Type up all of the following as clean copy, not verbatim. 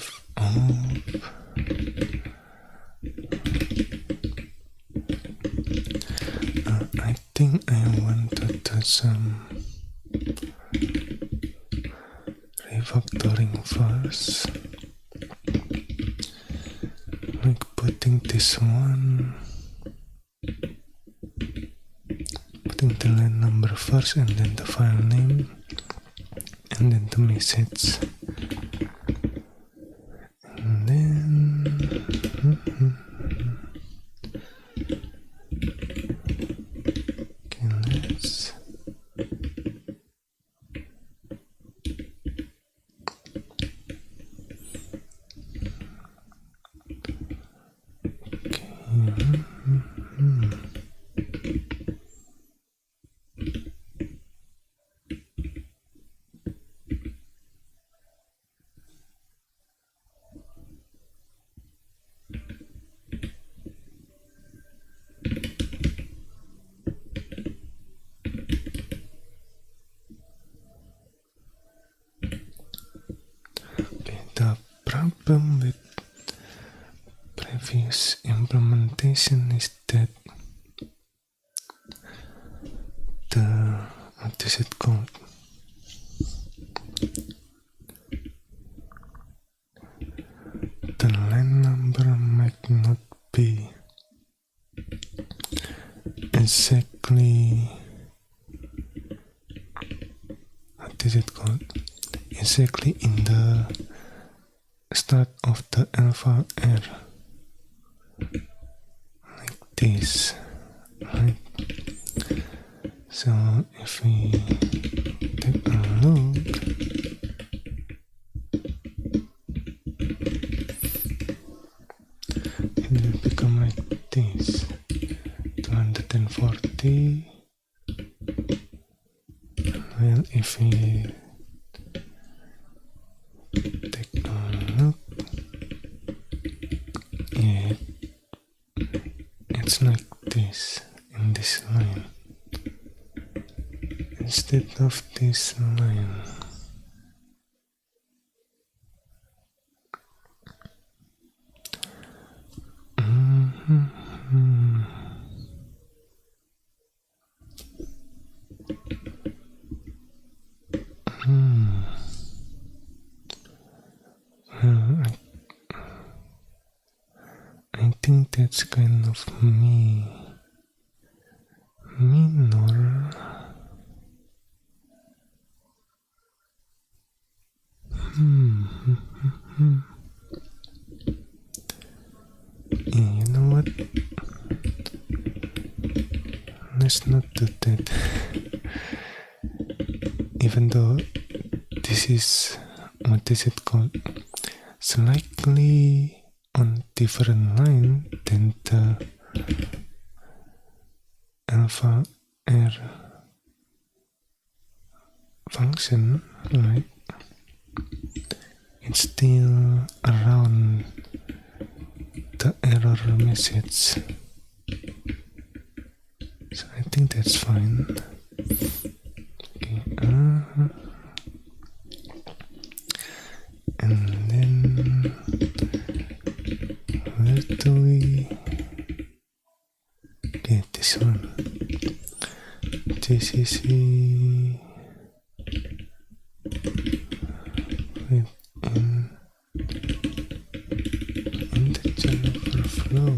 left of I think I want to do some refactoring first, like putting this one, putting the line number first, and then the file name, and then the message, and then okay, let's the problem with previous implementation is that what is it called? The line number might not be exactly, what is it called? Exactly in the start of the alpha R, like this, right? So if we take a look, it will become like this, 240. Well, if we take a look, yeah, it's like this in this line instead of this line. Well, I think that's kind of minor. Yeah, you know what? Let's not do that. Even though this is, what is it called? Slightly on different line than the alpha R function, right? It's still around the error message, so I think that's fine. Okay, and then where do we get this one? GCC in the channel overflow.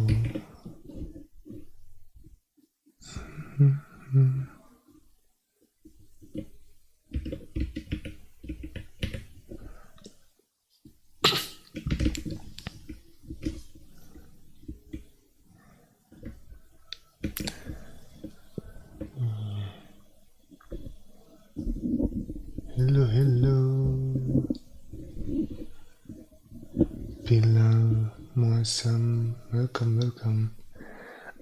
Hello, Bilal, Muassam, welcome.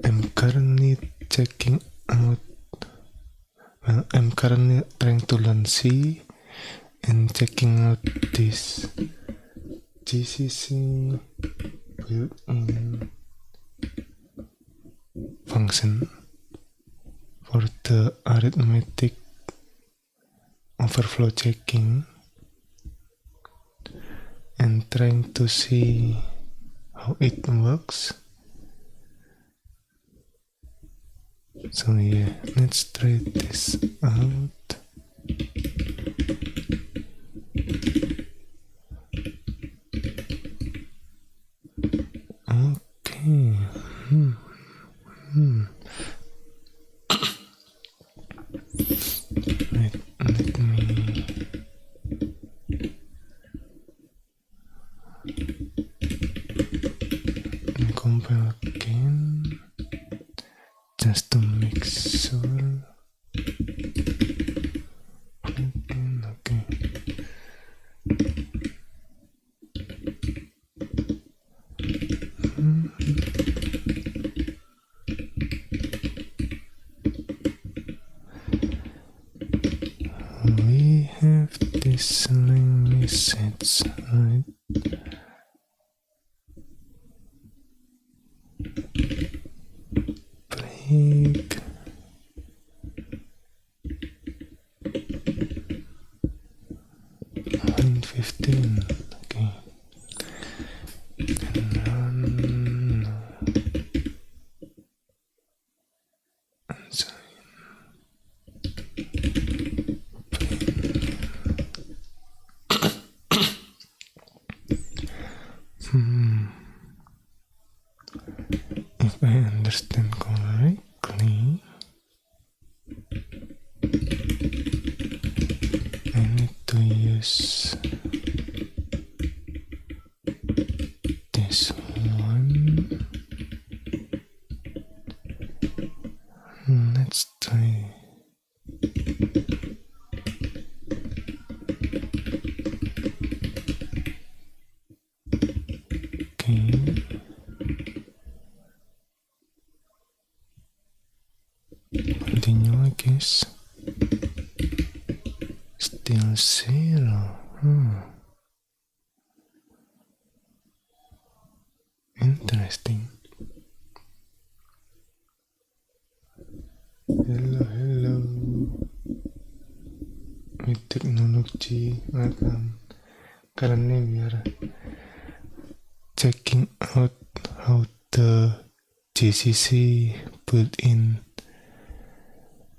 I'm currently checking out, well, I'm currently trying to learn C and checking out this GCC built-in function for the arithmetic overflow checking, and trying to see how it works. So yeah, let's try this out. Okay. Let me compile again just to make sure. Okay. We have this line message, right? Break. Line 15. Okay. And run. And sign. If I understand correctly, I need to use this one. Let's try. Okay. Continue, I guess. Still 0. Interesting. Hello. With technology, welcome. Currently we are checking out how the GCC built-in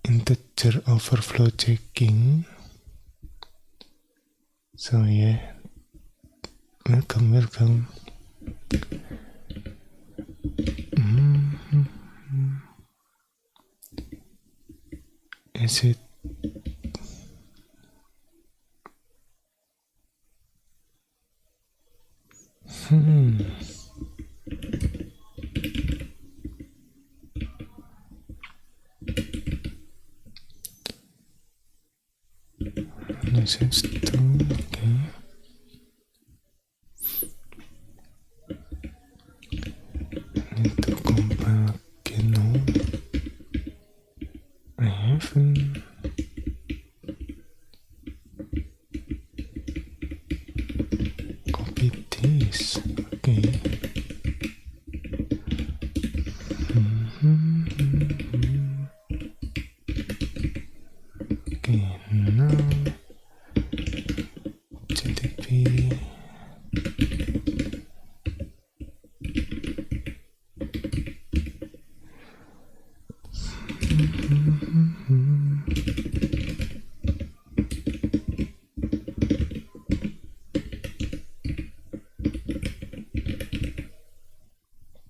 integer overflow checking. So yeah, welcome. Is it message 2, okay. Need to compile again. No, I haven't. Copy this, okay. Okay, now GDP.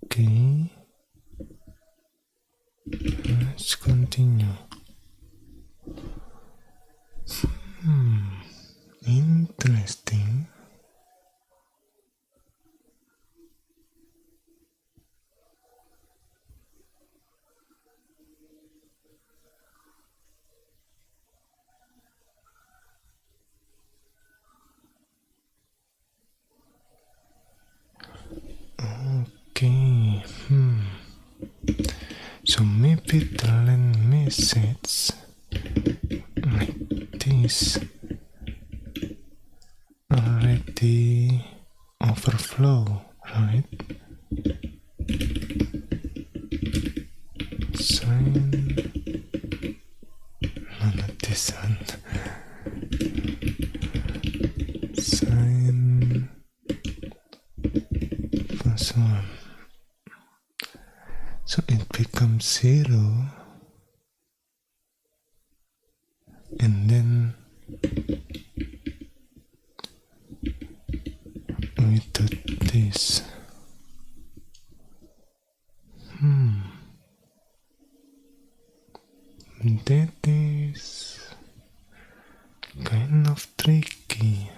Okay, let's continue. Interesting. Okay. So maybe the line message like this already overflow, right? Sign. No, not this one. Sign 1. So it becomes 0, and then we do this. That is kind of tricky.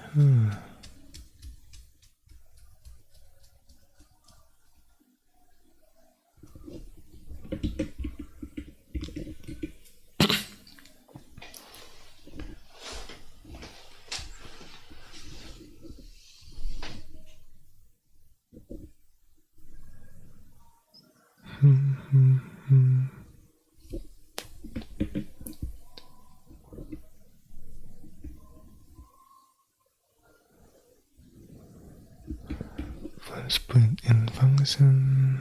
First built-in function.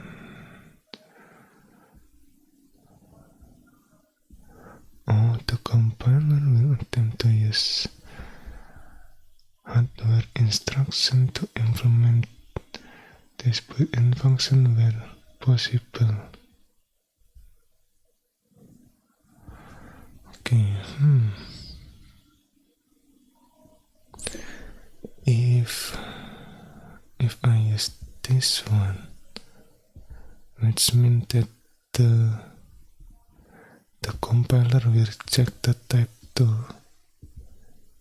Oh, the compiler will attempt to use hardware instruction to implement this built-in function where possible. Okay, if I use this one, which means that the compiler will check the type too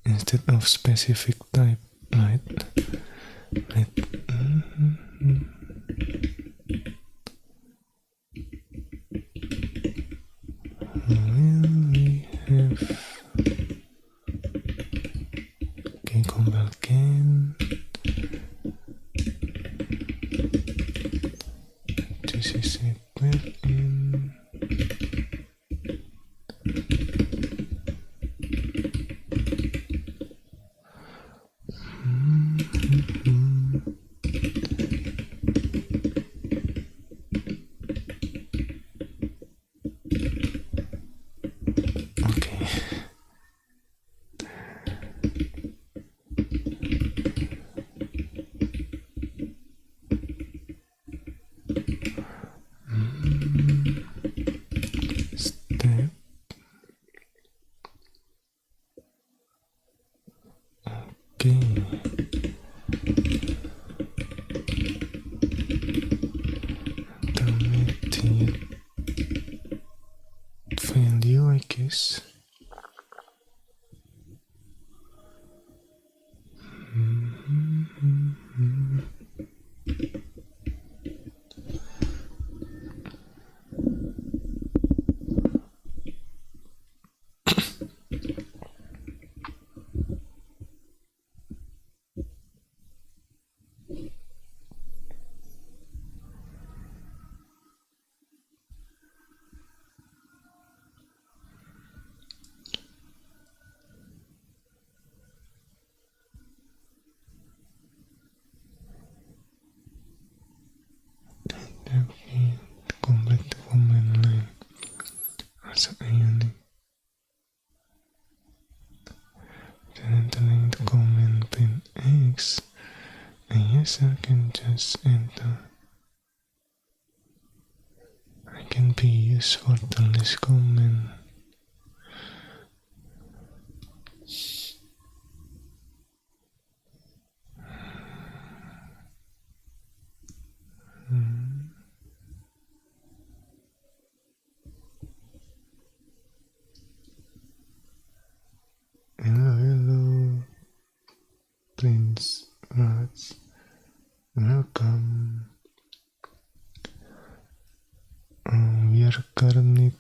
instead of specific type, right? Will we have? Okay, compile again. This is it built-in. Okay. Step. Okay. Intermediate value, I guess. Complete the command line as a unit. Then entering the command pin X, a user can just enter. I can be used for the list command. Hello, Prince Rats. Welcome. We are currently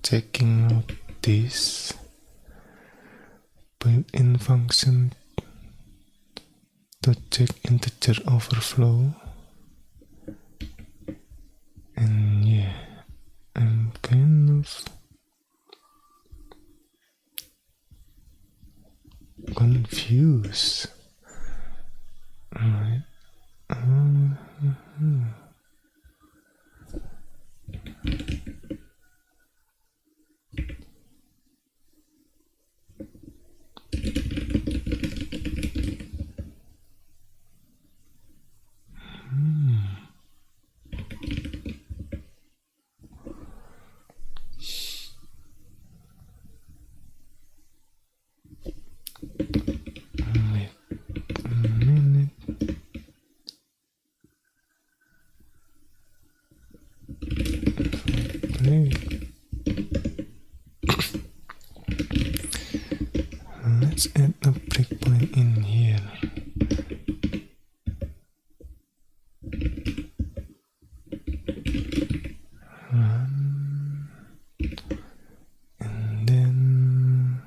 checking out this built-in function to check integer overflow. And yeah, I'm kind of confused. Right? let's add a breakpoint in here. Run. And then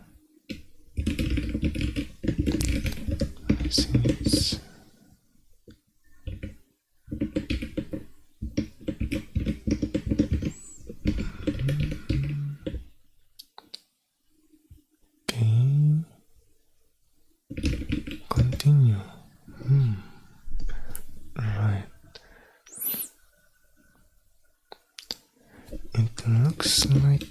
since continue. Right. It looks like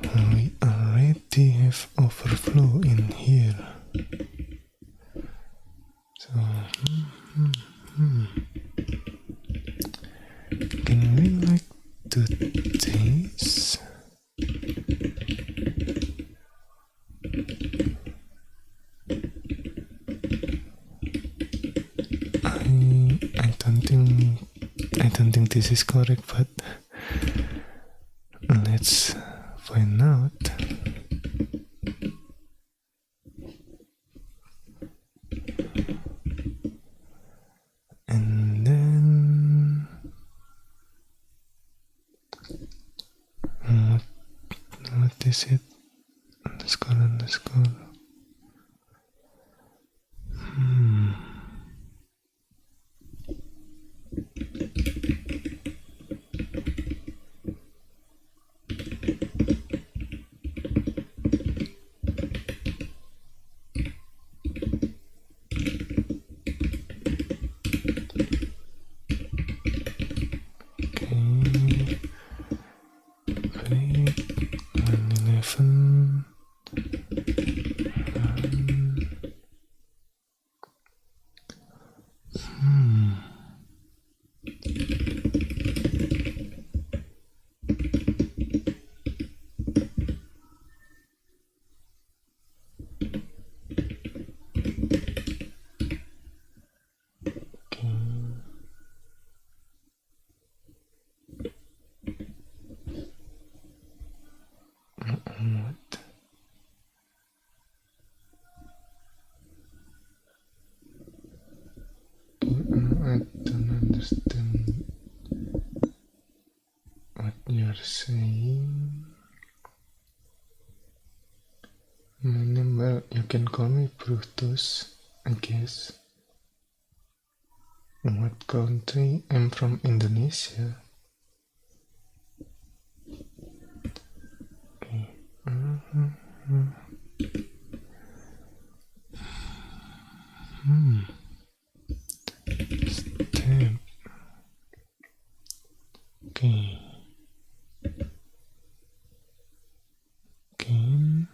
we already have overflow in here. So, can we like do this? I don't think this is correct, but let's find out. And then what is it? Underscore. What? I don't understand what you're saying. My name, well, you can call me Brutus, I guess. What country? I'm from Indonesia. Okay. Step. Okay. Again.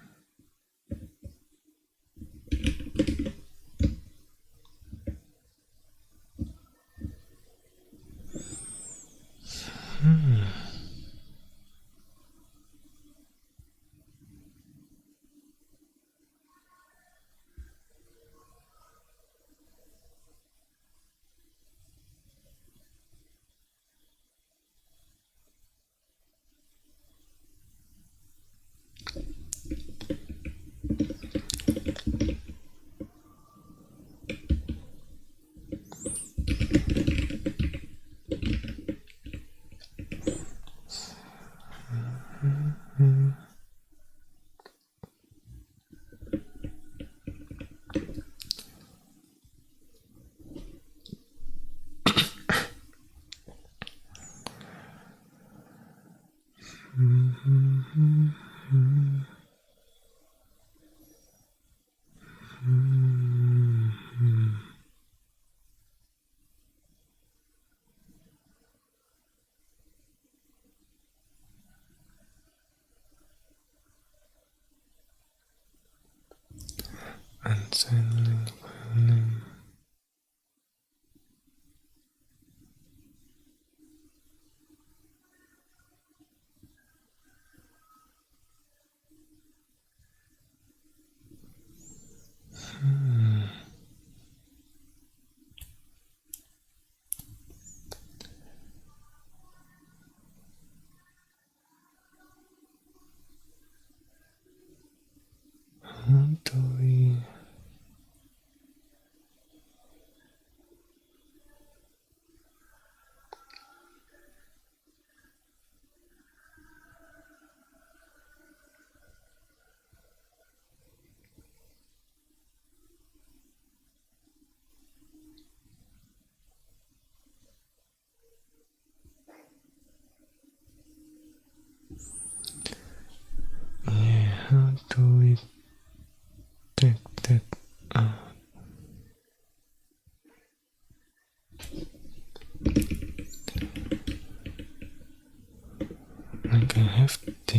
Unsettling file name.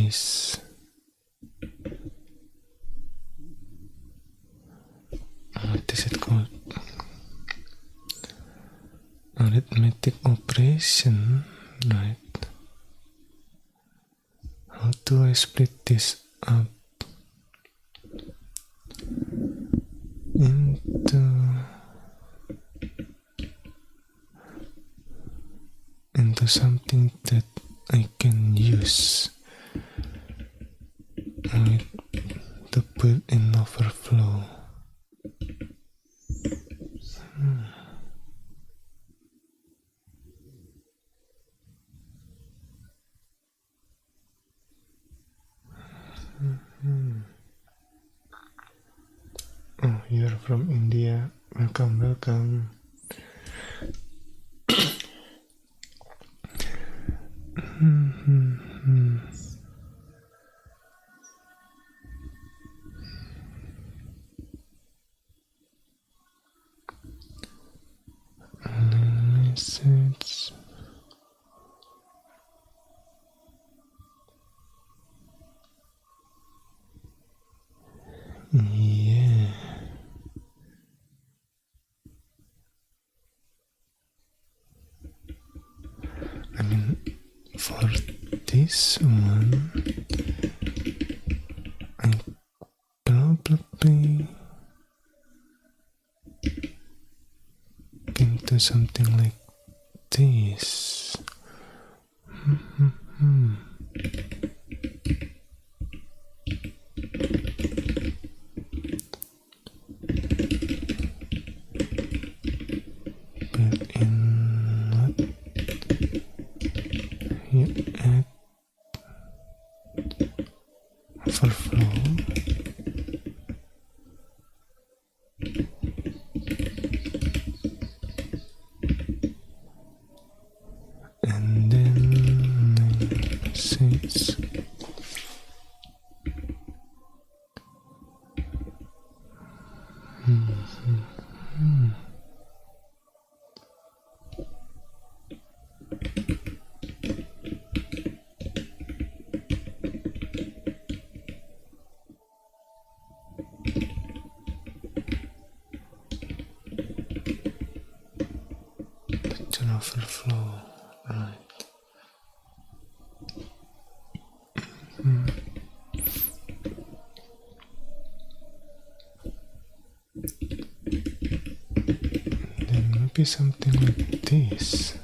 this what is it called? Arithmetic operation, right? How do I split this up into something that I can use to put in overflow? Oh, you're from India. Welcome, welcome. Message. Yeah. I mean, for this one, I probably can do something like this. But in what you add overflow. And then 6. To overflow, right? Then maybe something like this.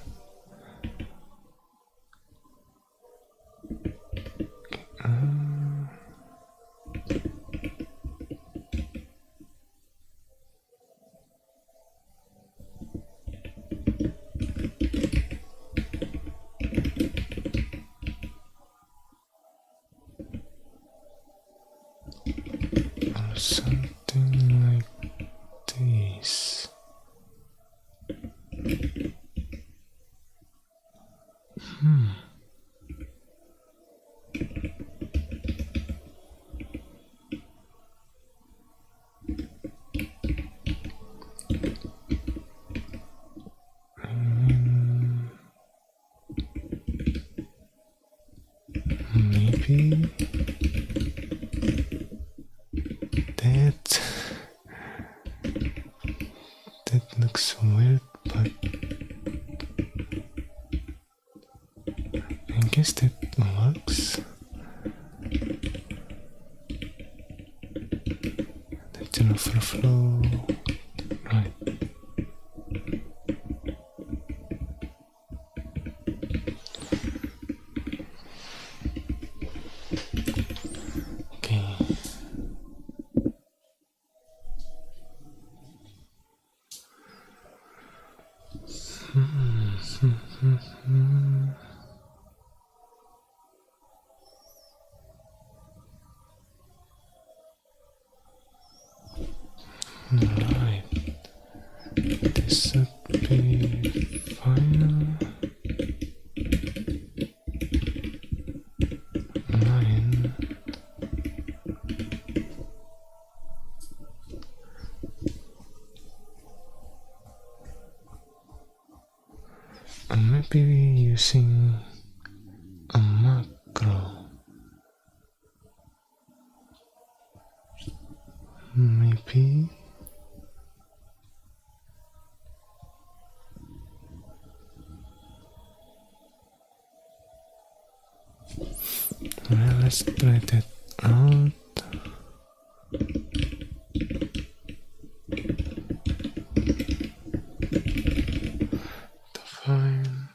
Or something like this. Maybe that looks weird, but I guess that works. That's an overflow, right? Okay. Right. This should be final line. And maybe using a macro. Let's try that out. Fine.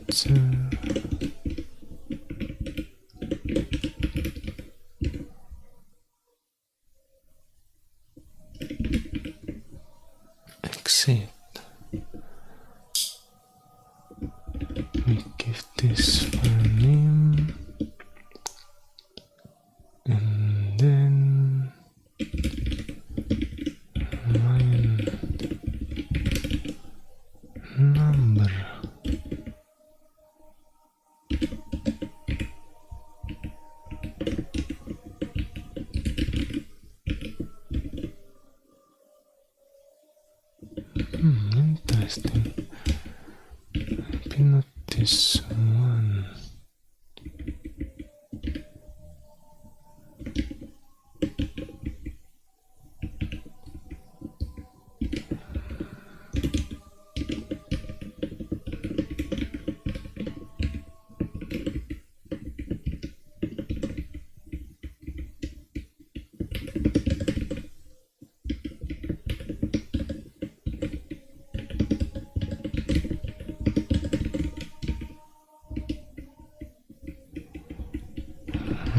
That's exit. We give this file name and then line number. Interesting. Maybe not this one.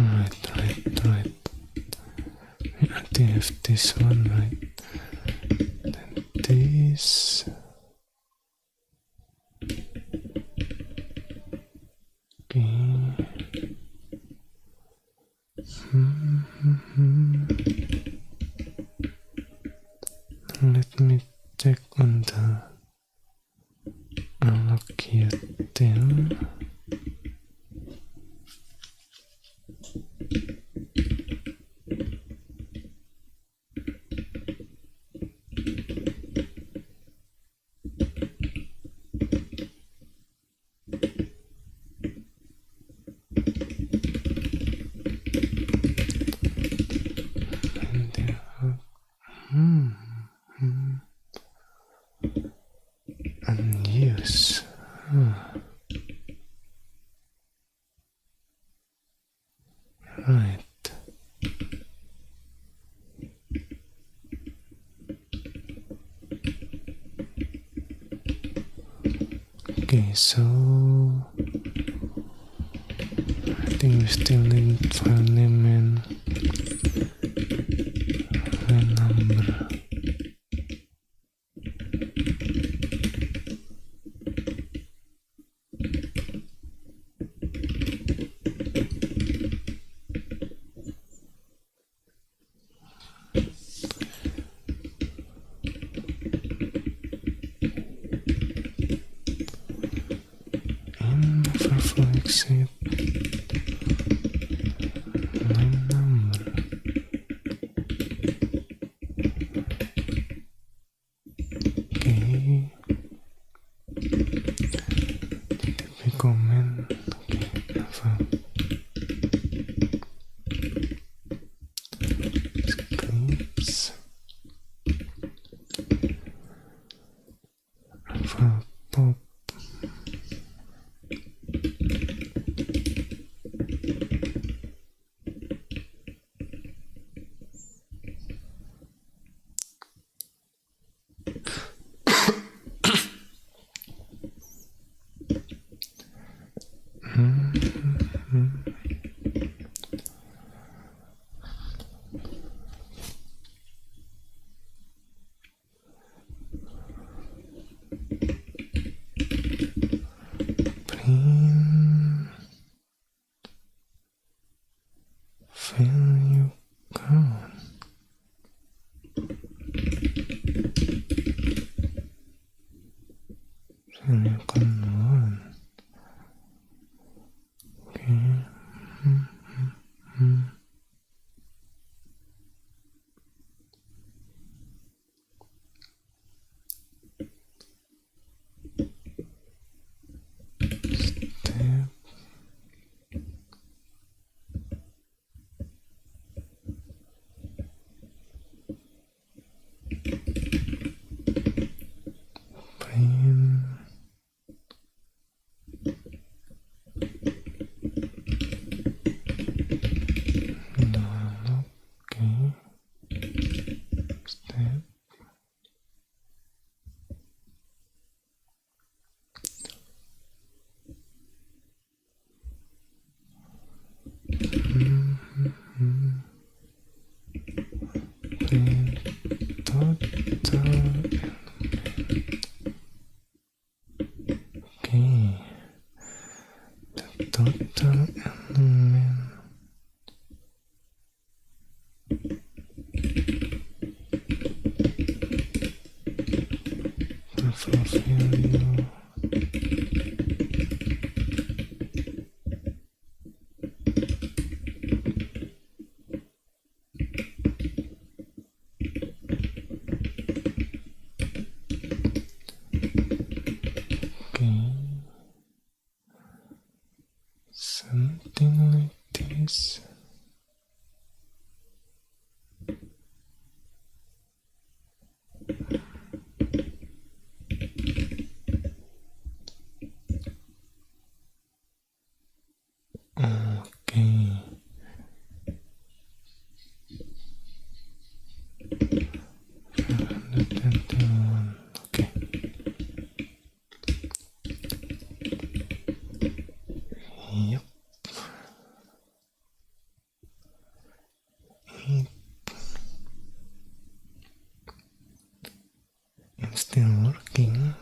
Right. I think I have this one, right? Then this. Okay. Let me check on the allocate them. Unused. Right. Okay, so I think we still need file name and number. Exit line number. Okay. TTP comment. Okay. Scripts. Pop. total element buffer value something like this. Okay. 521. Okay. Yep. It's still working.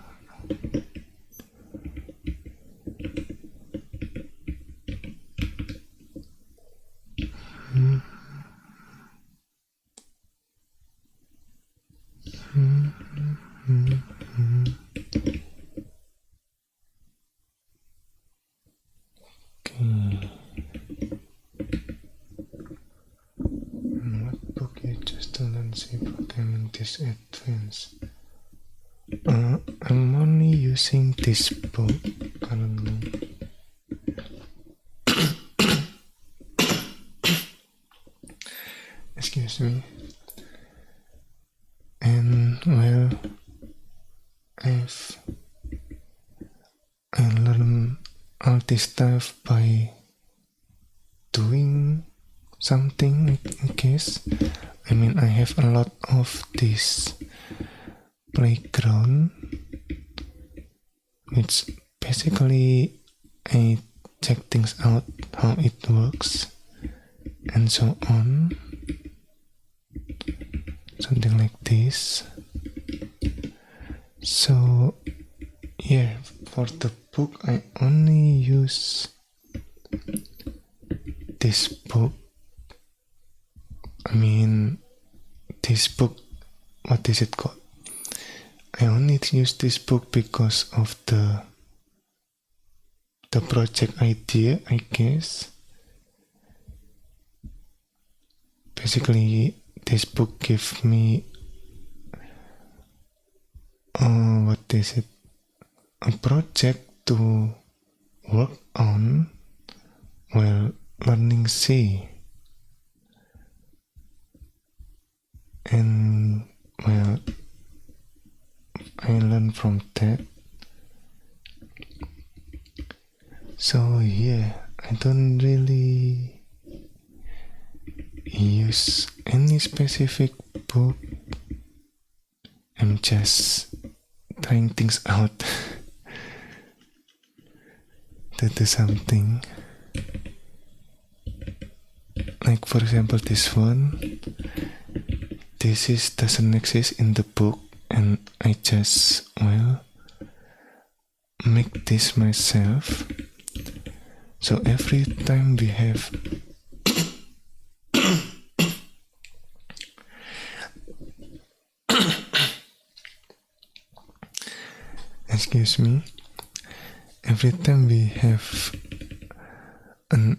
Okay. What book you just to learn C programming this advanced? I'm only using this book currently. Excuse me. And well, I learned all this stuff by doing something, I guess. I mean, I have a lot of this playground, which basically I check things out, how it works, and so on. Something like this. So yeah, for the book I only use this book. I mean, this book, what is it called? I only use this book because of the project idea, I guess. Basically, this book gave me a project to work on while learning C. And well, I learned from that. So yeah, I don't really use any specific book. I'm just trying things out to do something. Like for example this one. This doesn't exist in the book, and I just make this myself. So every time we have excuse me, every time we have an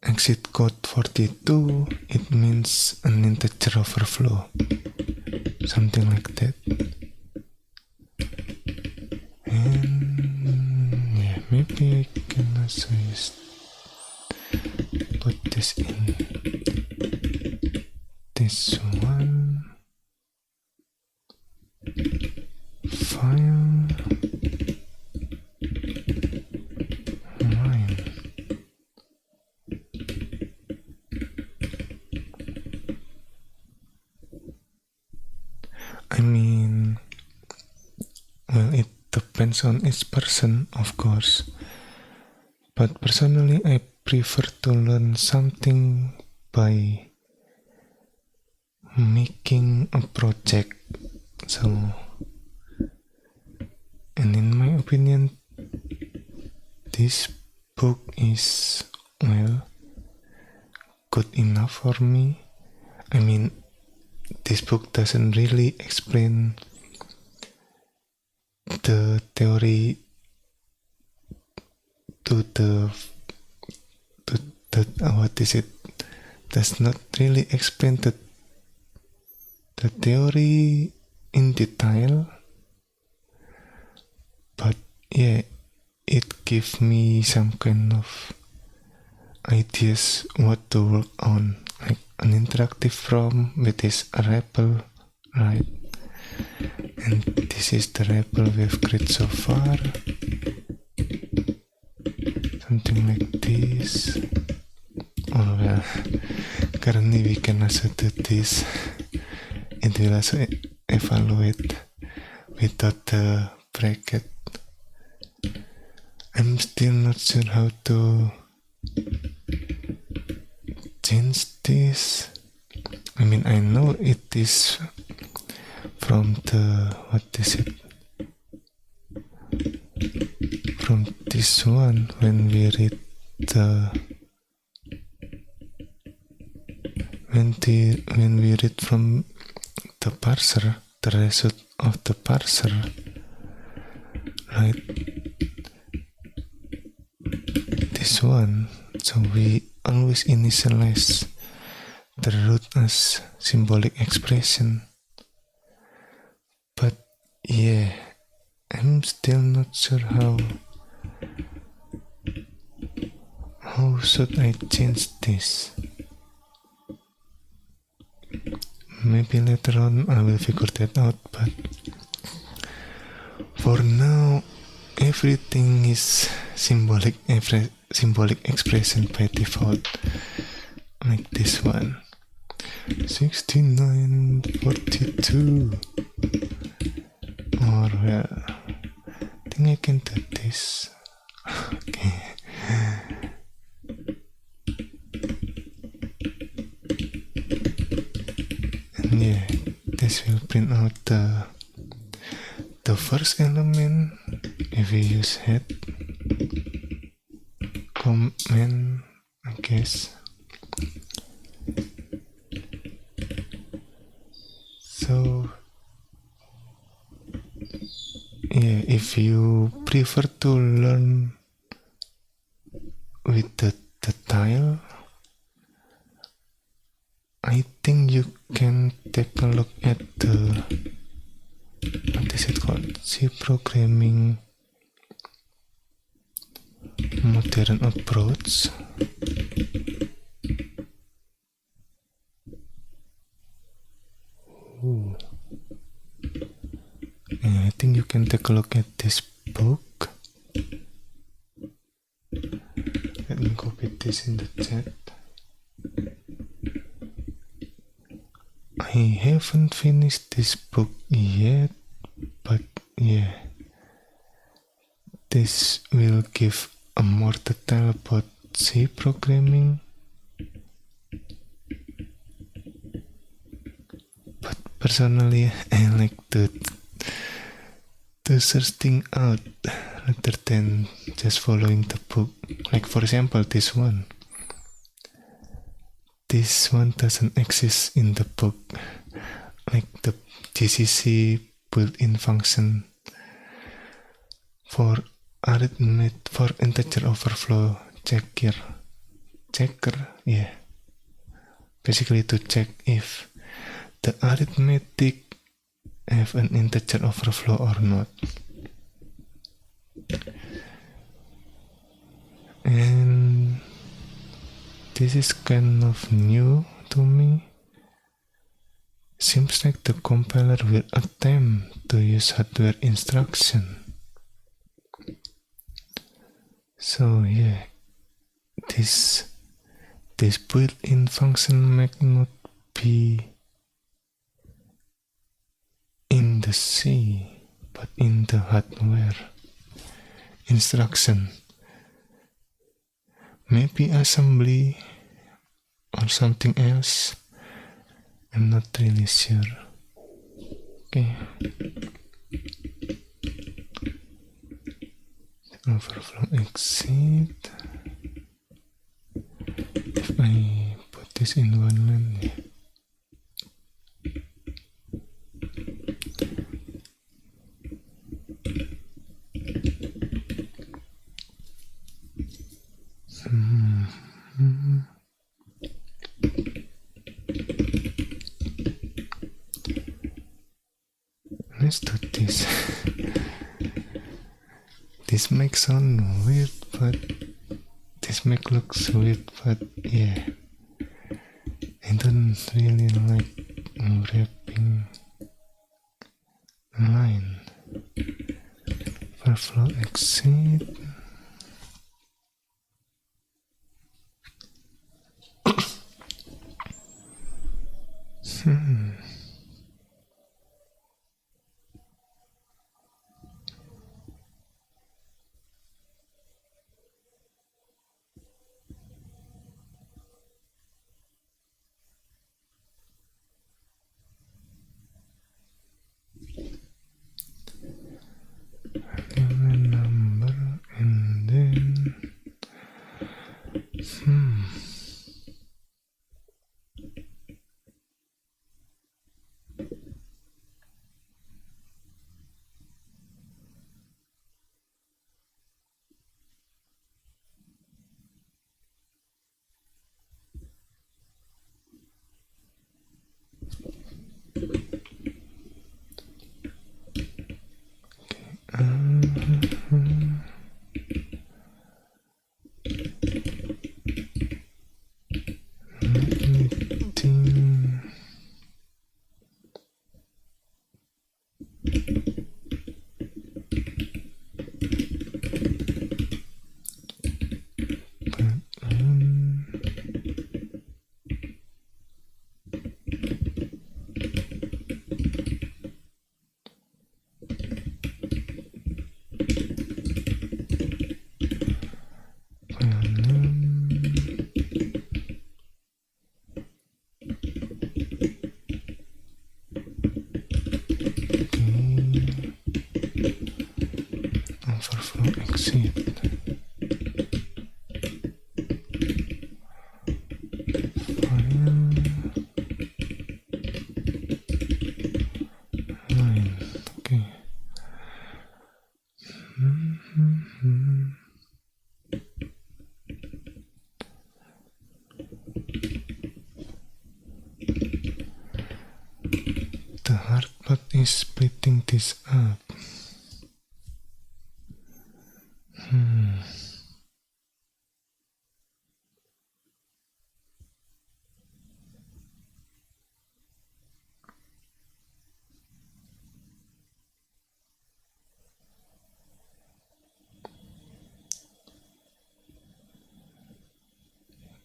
exit code 42, it means an integer overflow, something like that. And yeah, maybe I can also put this in this one file. I mean, well, it depends on each person, of course. But personally, I prefer to learn something by making a project. So, and in my opinion, this book is, well, good enough for me. I mean, this book doesn't really explain the theory to the what is it? Does not really explain the theory in detail, but yeah, it gives me some kind of ideas what to work on, like an interactive prompt with this REPL, right? And this is the REPL we've created so far, something like this. Oh well, currently we can also do this. It will also evaluate without the bracket. I'm still not sure how to change this. I mean, I know it is from the, what is it? From this one, when we read when we read from the parser, the result of the parser, right? This one, so we always initialize the root as symbolic expression. But yeah, I'm still not sure how should I change this. Maybe later on I will figure that out, but for now everything is symbolic expression by default, like this one. 6942, or well, I think I can do this. Okay. And yeah, this will print out the first element if we use head comment, I guess. So yeah, if you prefer to learn with the tile, I think you can take a look at the, what is it called, C programming modern approach. Ooh. Yeah, I think you can take a look at this book. Let me copy this in the chat. I haven't finished this book yet, but yeah, this will give a more detail about C programming. But personally, I like to search things out rather than just following the book. Like for example, this one. This one doesn't exist in the book, like the GCC built-in function for integer overflow checker, yeah, basically to check if the arithmetic have an integer overflow or not. And this is kind of new to me. Seems like the compiler will attempt to use hardware instruction. So yeah, this built-in function might not be in the C, but in the hardware instruction. Maybe assembly or something else. I'm not really sure. Okay. Overflow exit. If I put this in one line, yeah. Let's do this. This makes sound weird, but this make looks weird, but yeah, I don't really like wrapping line. Overflow exit. Number and then overflow exit. Line. Okay. The hard part is splitting this up.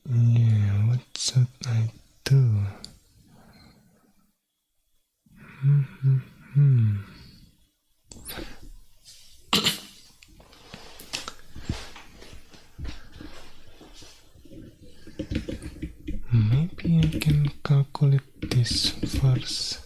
Yeah, what should I do? Maybe I can calculate this first.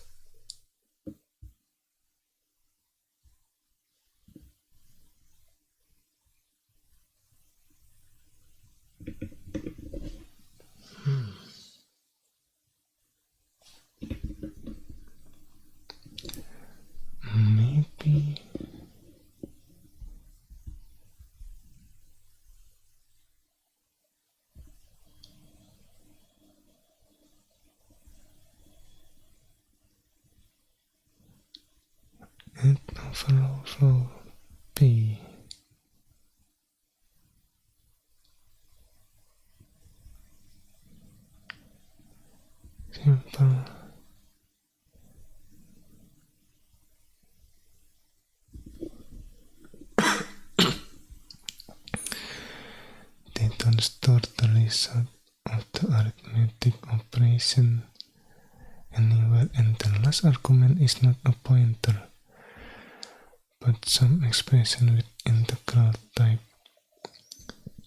Maybe it overflow P. Simple. They don't store the result of the arithmetic operation anywhere, and the last argument is not a pointer, but some expression with integral type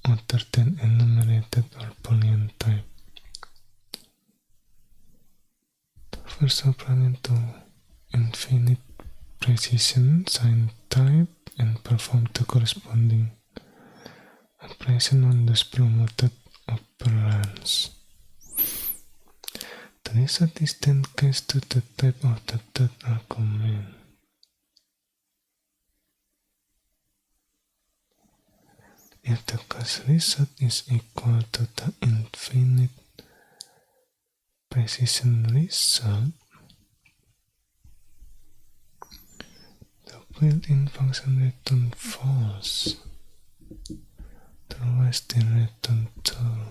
other than enumerated or Boolean type. The first operand to infinite precision sign type and perform the corresponding operation on those promoted operand. difference. The result is then cast to the type of the third argument. If the cast result is equal to the infinite precision result, the built-in function returns false. Otherwise, they return true.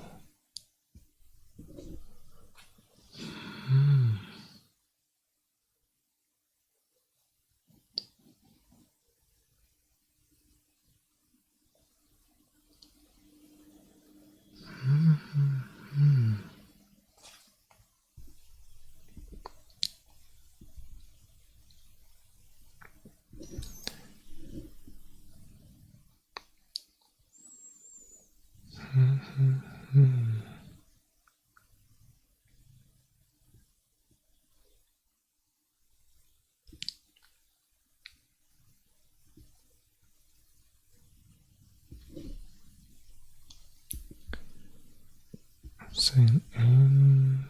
Sign in.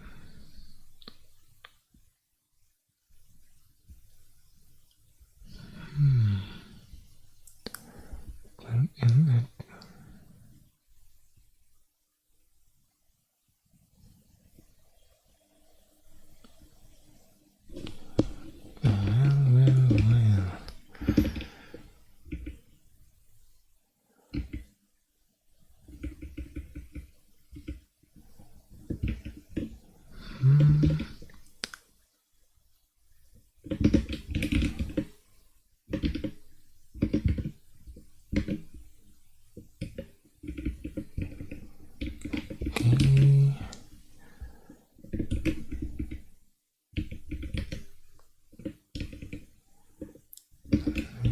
Sign in it. Well.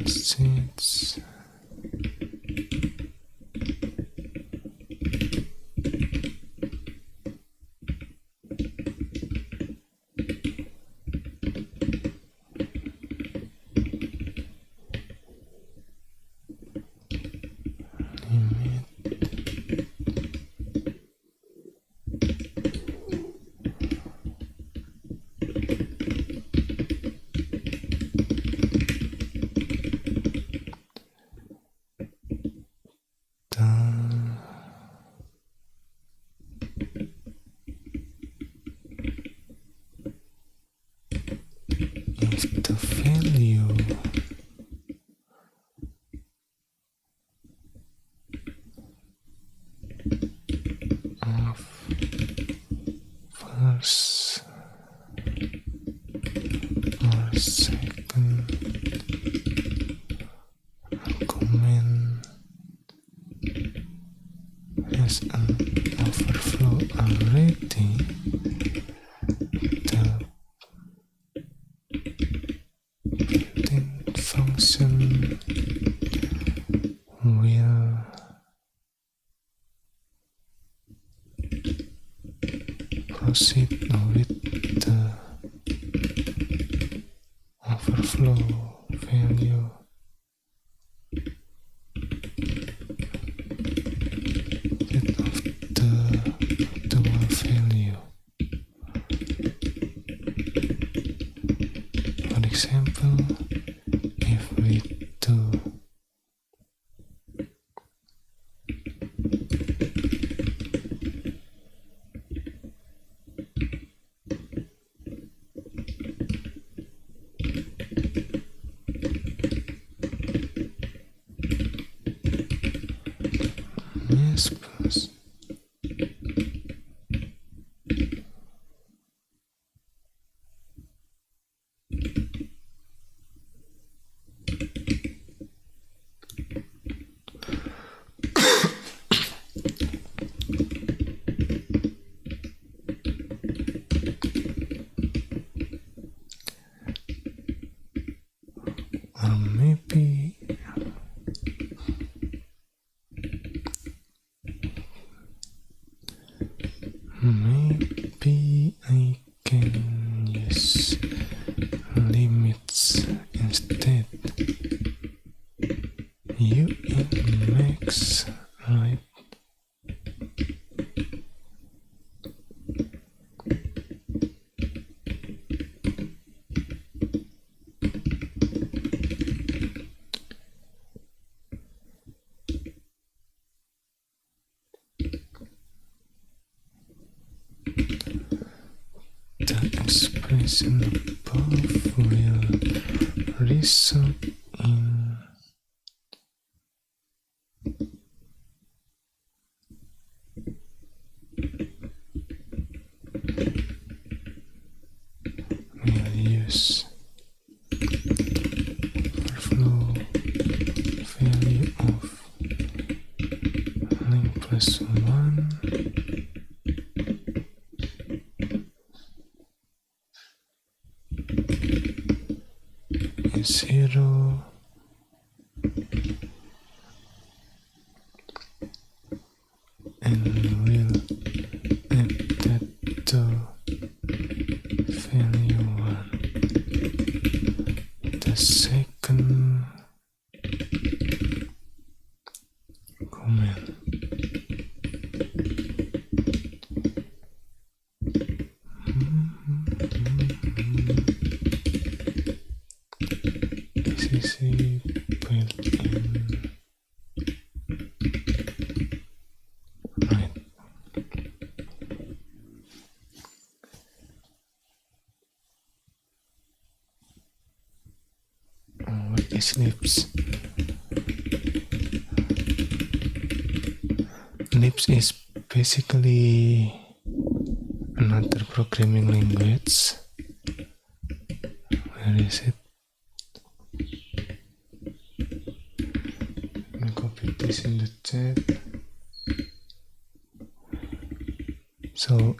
Seats. Limit. If the value of first or second argument has an overflow already, the built-in function will proceed with the overflow value. That of the actual value. For example, if we do Lisp or maybe I can use limits instead. U in max, right? expression above will result in we'll use overflow value of length plus 1 is 0 and we'll add that to value 1. The second comment. This is a built-in. Right. What is Lisp? Lisp is basically another programming language. Where is it? Let me copy this in the chat. So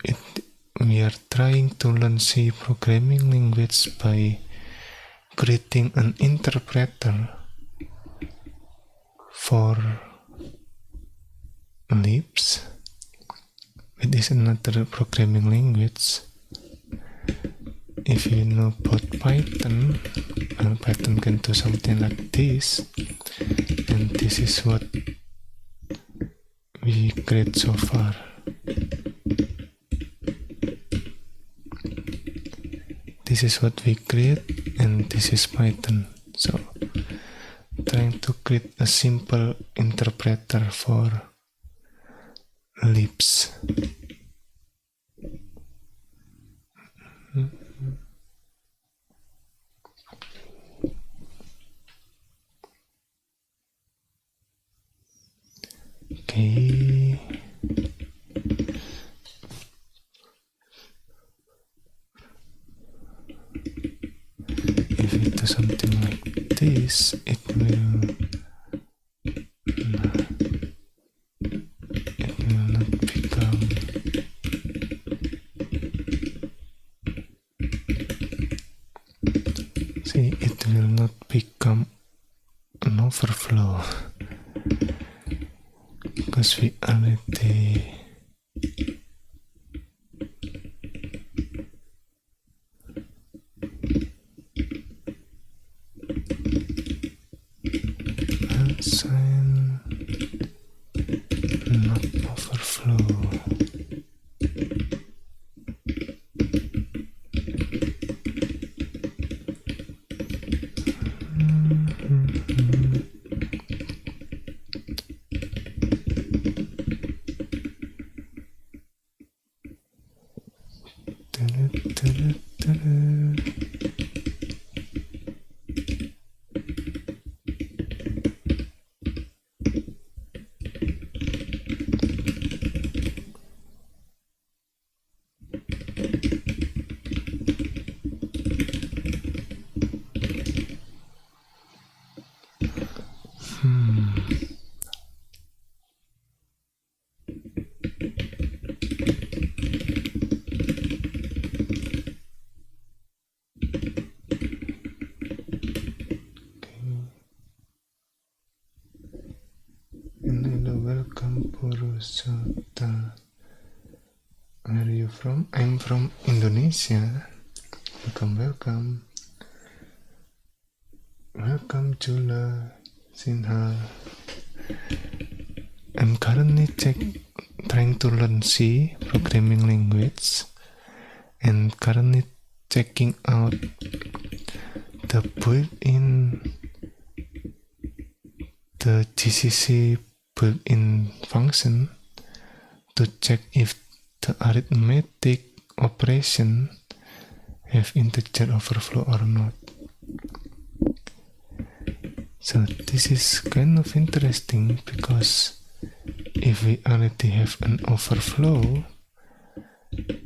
we are trying to learn C programming language by creating an interpreter for Lisp, which is another programming language. If you know about Python, well, Python can do something like this, and this is what we create so far. This is what we create, and this is Python. So, trying to create a simple interpreter for Lisp. Okay. If we do something like this, it will not become it will not become an overflow because we already assign not overflow. Welcome Purusota. Where are you from? I'm from Indonesia. Welcome. Welcome Jula Sinha. I'm currently trying to learn C programming language and currently checking out the built-in the GCC built-in function to check if the arithmetic operation have integer overflow or not. So this is kind of interesting because if we already have an overflow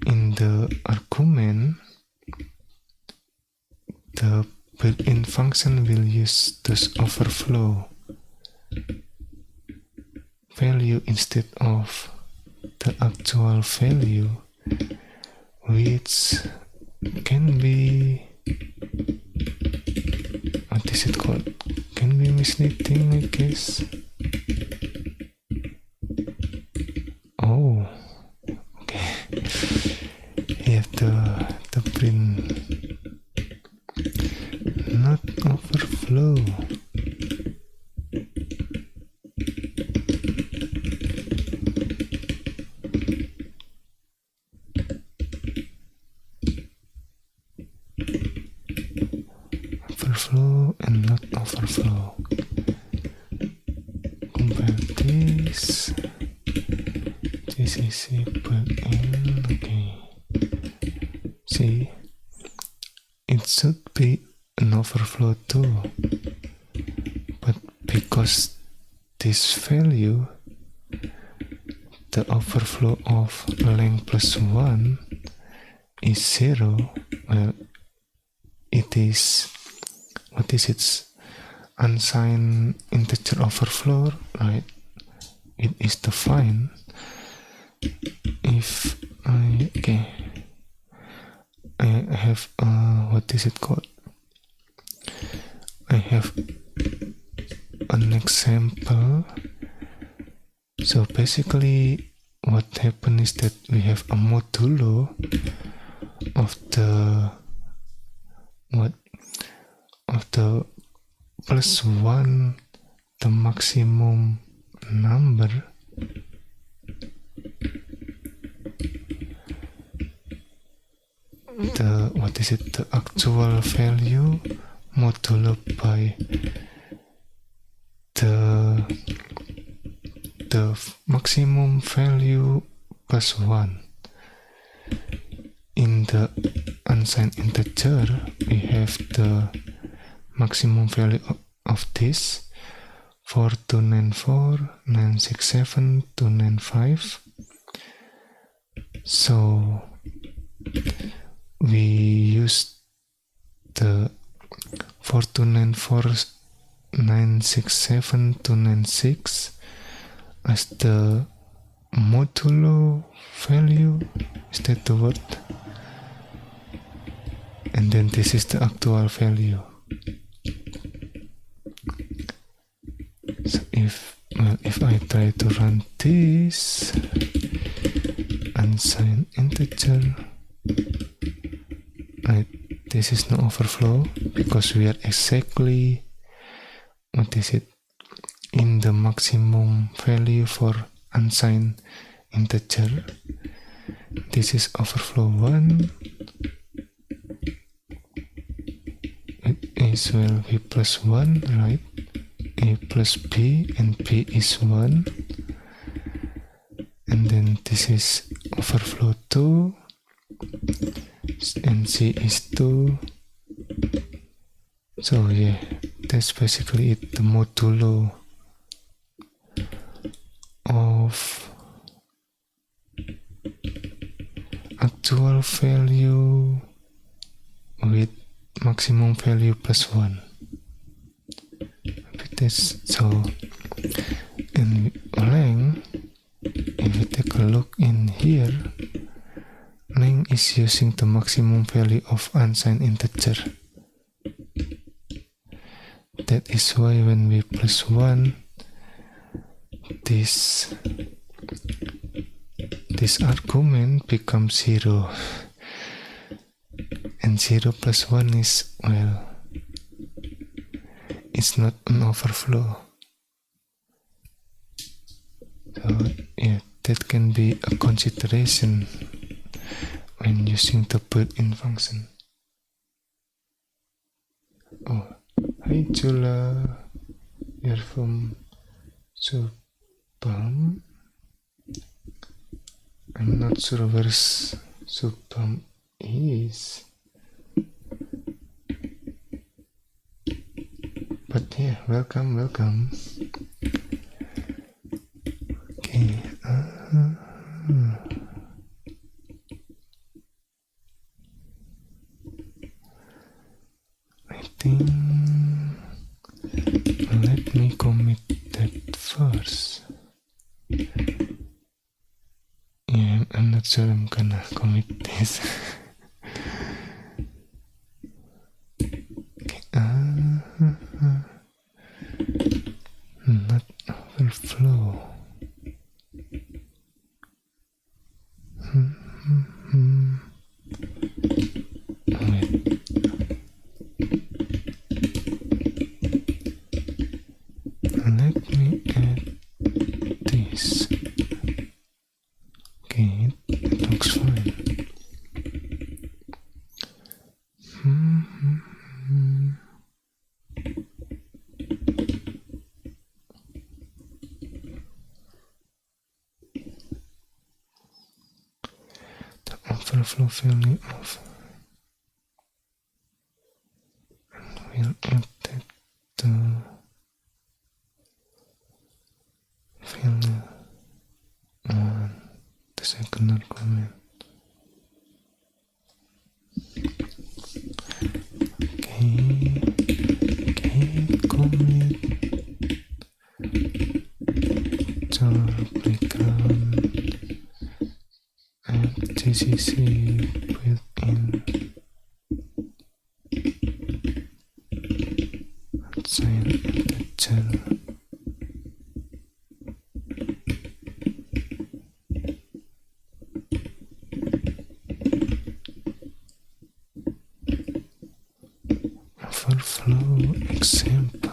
in the argument, the built-in function will use this overflow value instead of the actual value, which can be, what is it called? Can be misleading, I guess. Oh, okay. You have to print not overflow. Overflow and not overflow. Compare this. This is a built-in. Okay. See, it should be an overflow too, but because this value, the overflow of length plus 1 is 0, well, it is, what is it, unsigned integer overflow, right? It is defined if I have what is it called? I have an example. So basically what happened is that we have a modulo of the plus 1, the maximum number, the actual value modulo by the maximum value plus 1. In the unsigned integer, we have the maximum value of this 4294, 967, 295. So we use the 4294, 967, 296 as the modulo value. Is that the word? And then this is the actual value. So if I try to run this unsigned integer, right, this is no overflow because we are exactly, what is it, in the maximum value for unsigned integer. This is overflow 1. It is well b plus 1, right? A plus b and b is 1. And then this is overflow 2 and c is 2. So yeah, that's basically it, the modulo of actual value with maximum value plus 1. So in length, if we take a look in here, length is using the maximum value of unsigned integer. That is why when we plus 1, this argument becomes 0, and 0 plus 1 is, well, it's not an overflow. So yeah, that can be a consideration when using the built-in function. Oh, hi Jula, you're from Subang. I'm not sure where Subang is. But yeah, welcome. Okay. I think let me commit that first. Yeah, I'm not sure I'm gonna commit this. Not overflow. Wait. Let me add this. Okay, it looks fine. The overflow value of, and we'll add that to value on the second argument. Okay, commit jar background and GCC built-in outside integer. Overflow example.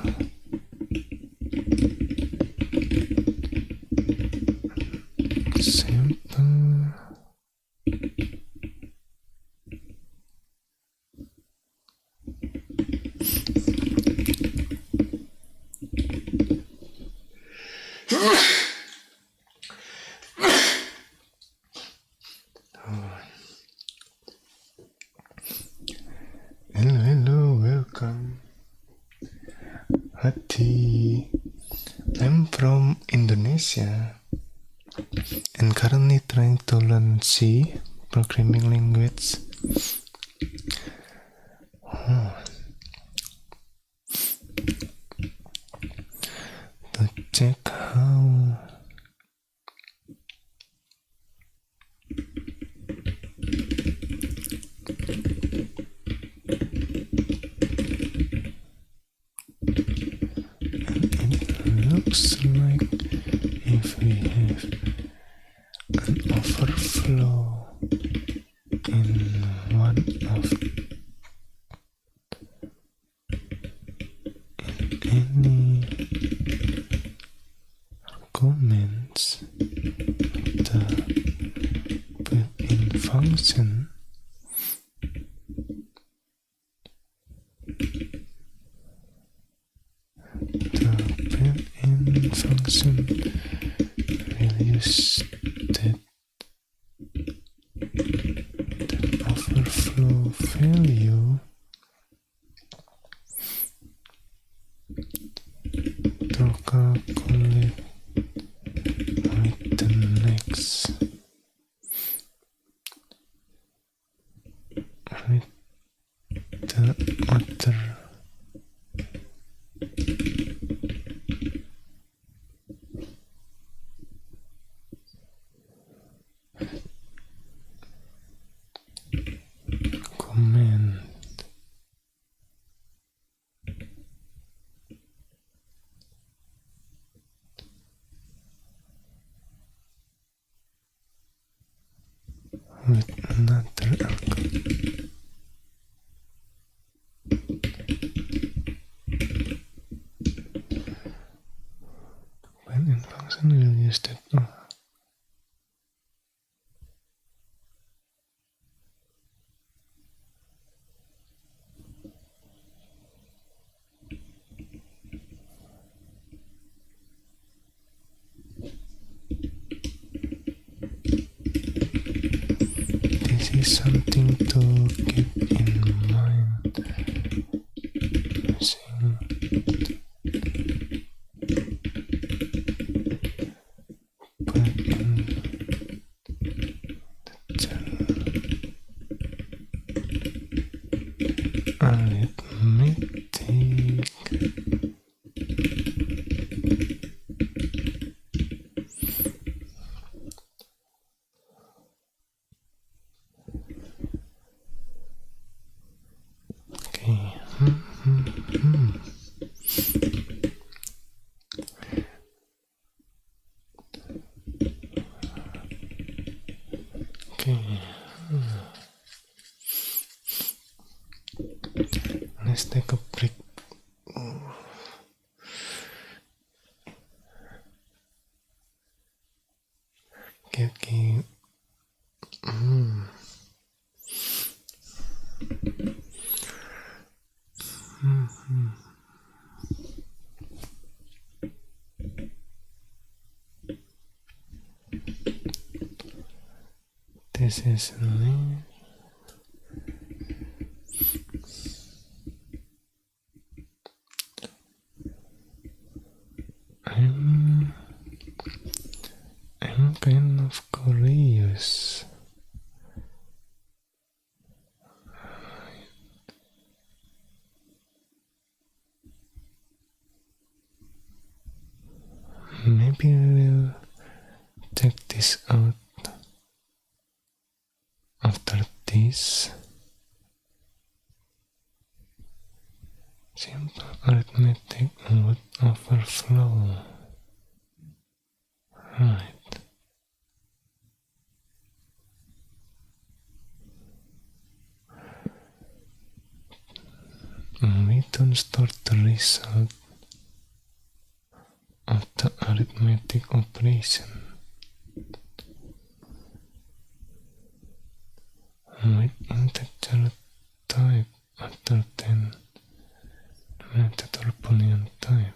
Hello, welcome. Hati. I'm from Indonesia and currently trying to learn C, programming language. To check how looks like if we have an overflow in one of any arguments the built-in function, function will use that the overflow value to calculate with the next with the other command. With another argument. When in function we'll use that. This is something to keep in mind using arithmetic. Okay. Okay. Let's take a break. Okay. This is me. I'm kind of curious. Maybe we'll check this out after this. Simple arithmetic would overflow. Right. We don't store the result of the arithmetic operation with integer type other than limited or Boolean type.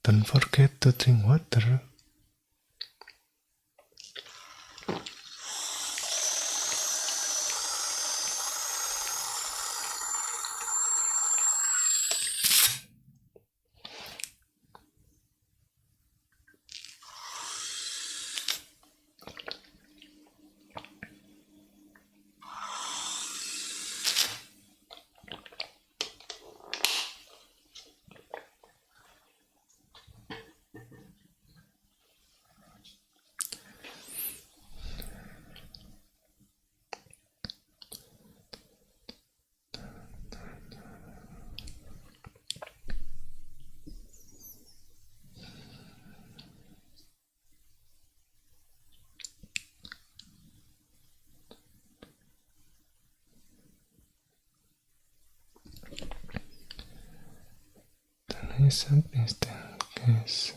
Don't forget to drink water. The result is 10 guess.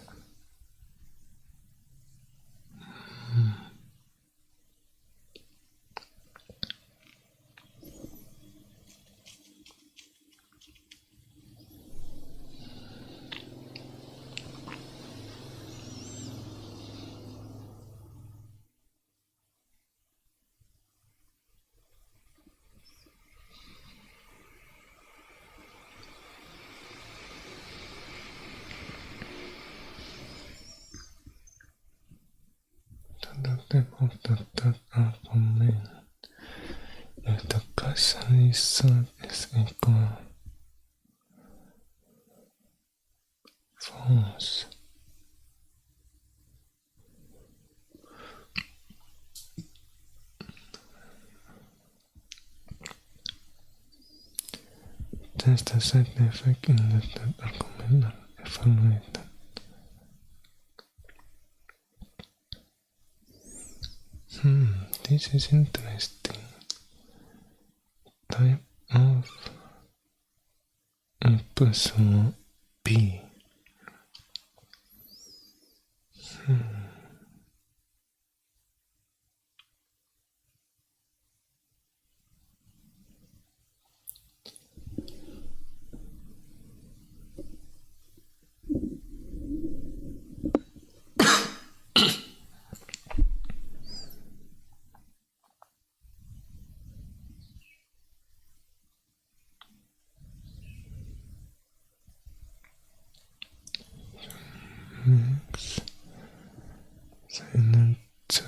The type of the third alphabet if the cash result is equal Since the side effect in the third argument are evaluated. This is interesting. Type of episode B. Next, signature.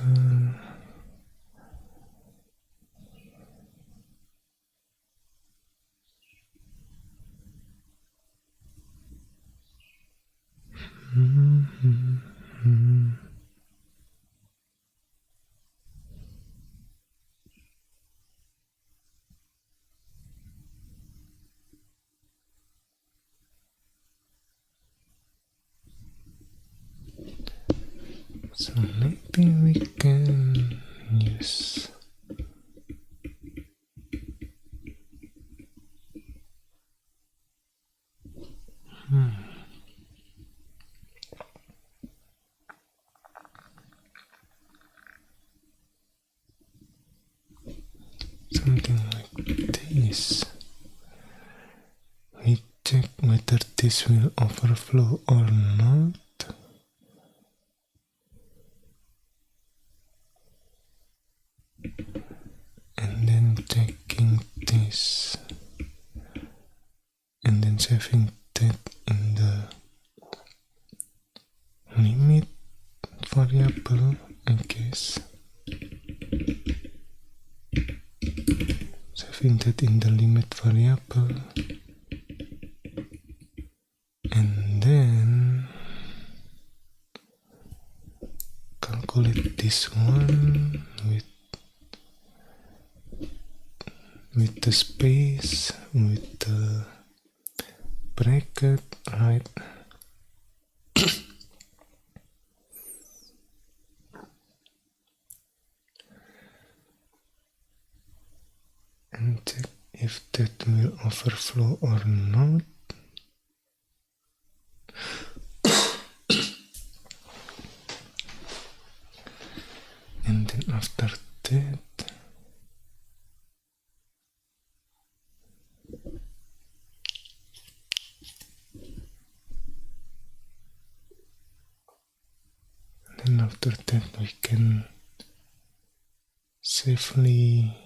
So maybe we can use something like this. We check whether this will overflow or not. And then checking this. And then saving that in the limit variable, I guess. Saving that in the limit variable. And then calculate this one with the space, with the bracket, right? And check if that will overflow or not. And then after that, we can safely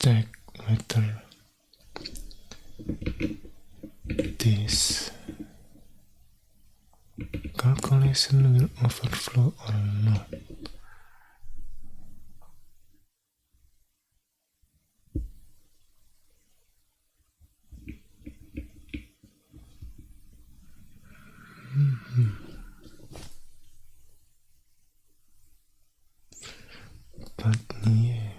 check whether this calculation will overflow or not. But yeah,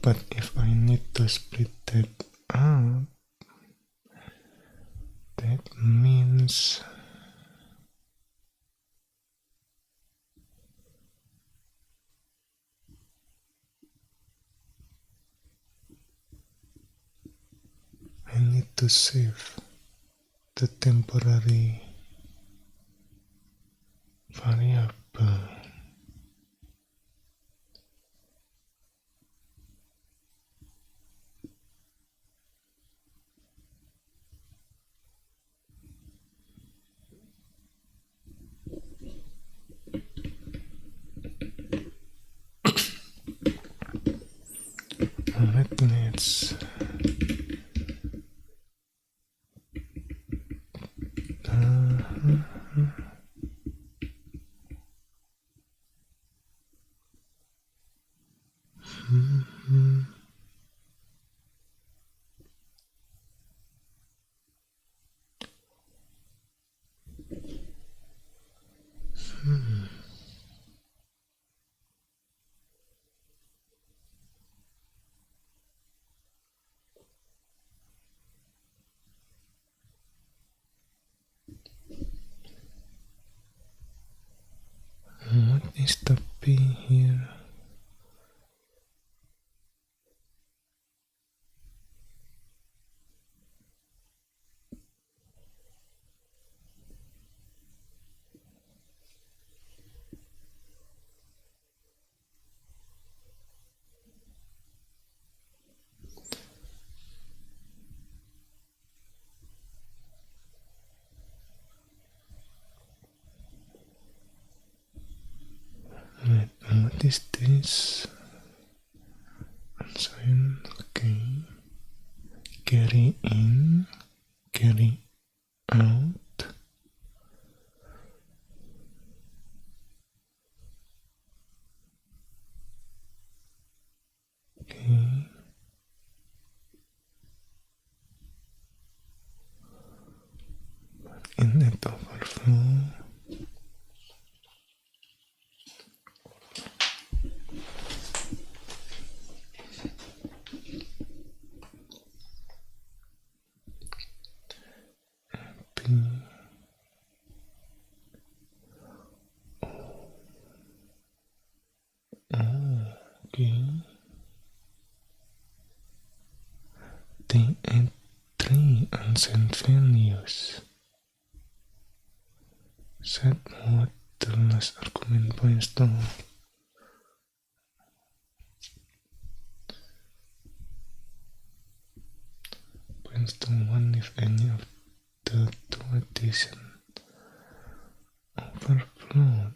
but if I need to split that up, that means I need to save the temporary variable. Let's what is the P here? Wait, what is this? Unsigned, okay. Carry in, carry out. Okay. Inlet overflow. P. Okay. They add 3 unsent values. Set what the last argument points to. Points to 1 if any of the 2 addition overflowed.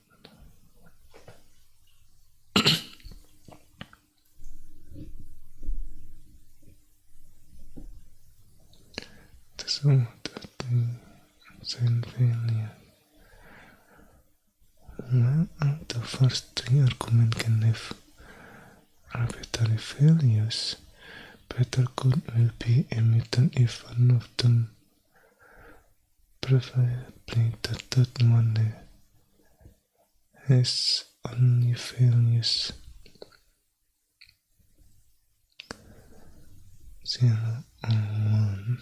The sum of the unsent values. One of the first 3 arguments can have arbitrary values. Better code will be emitted if one of them, preferably the third one, has only values 0 or 1.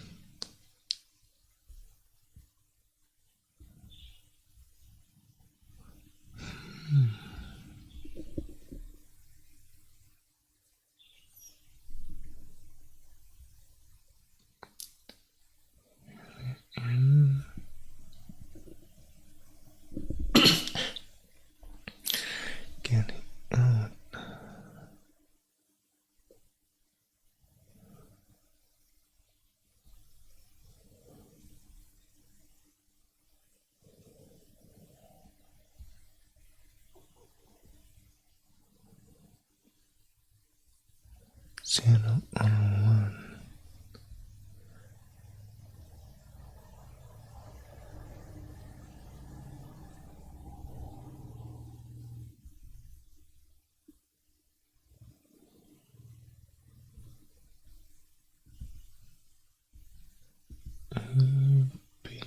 Carry out. Zero or one. B.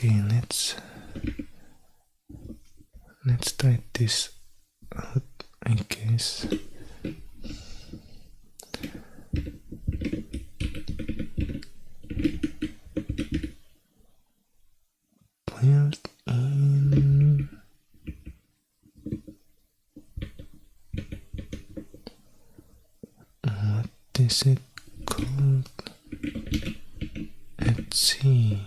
Okay, let's try this out, I guess. Built in. What is it called? Etsy.c.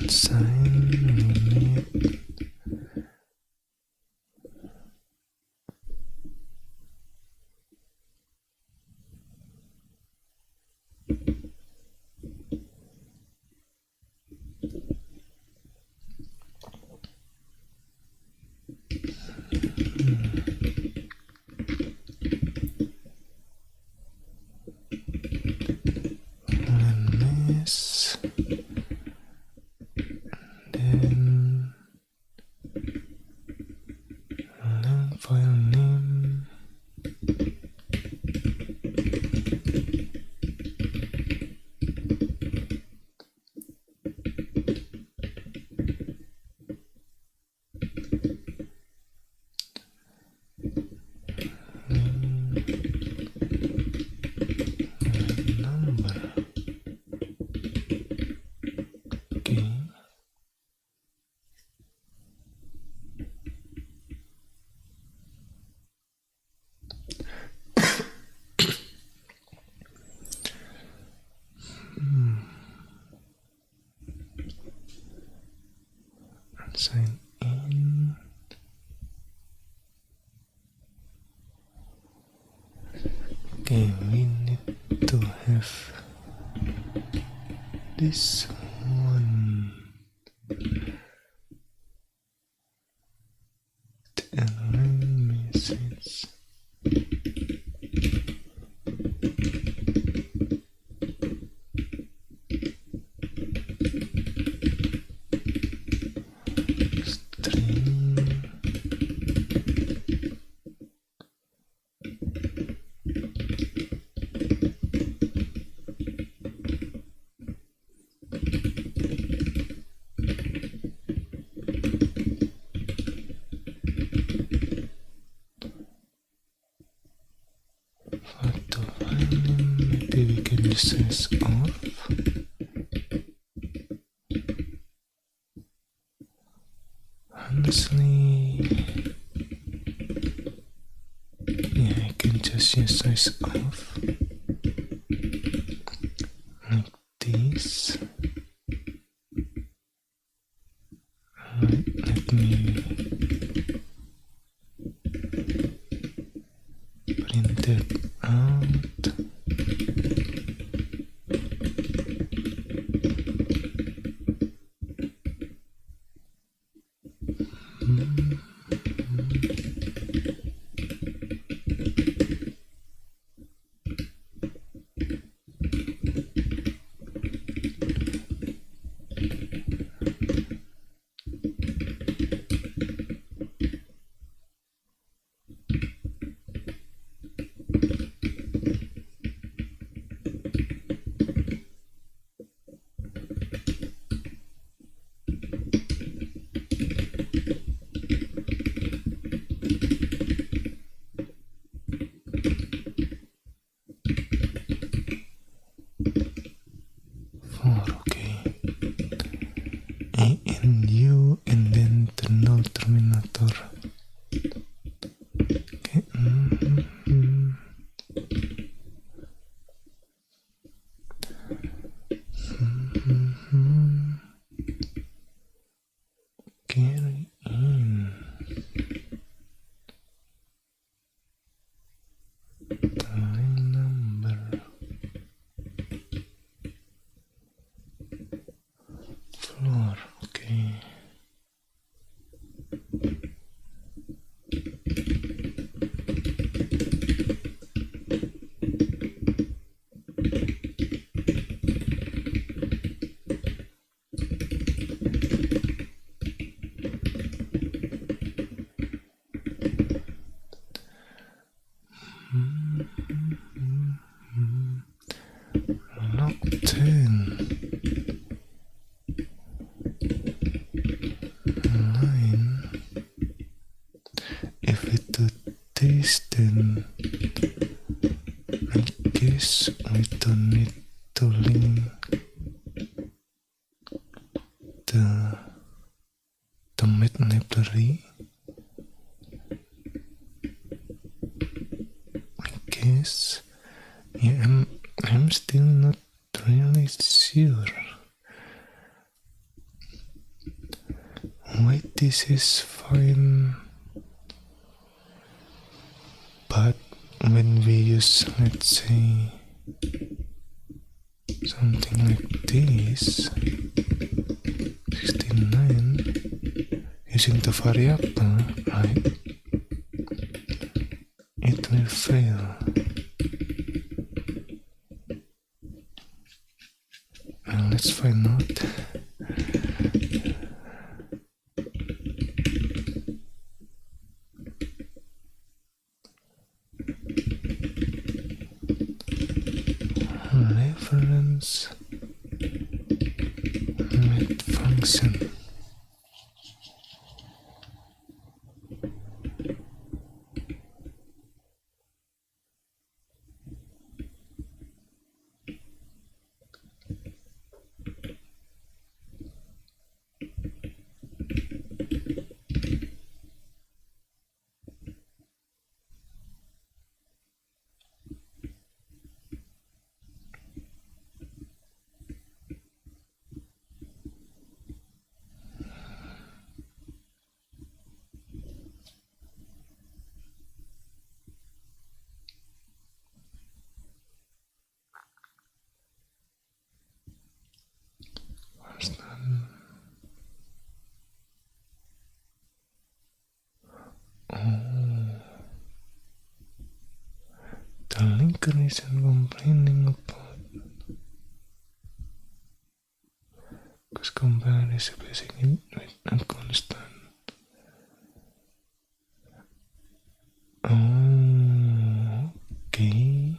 Sign we need this, then link file name, number. Okay. Sign in. Okay, we need to have this one. The alarm message. String. For to find them, maybe we can use this off. Honestly, yeah, I can just use size off like this. Alright, let me print it out. case, then in case we don't need to link the math library, in case, yeah, I'm still not really sure why this is fine, but when we use, let's say, something like this, 69, using the variable, right, it will fail. Well, let's find out. Reference math function. The linker isn't complaining about because compare is basically with a constant. Oh, okay.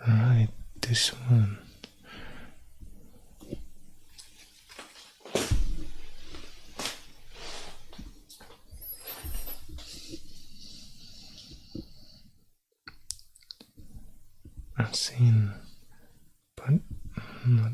Right, this one. I've seen, but not.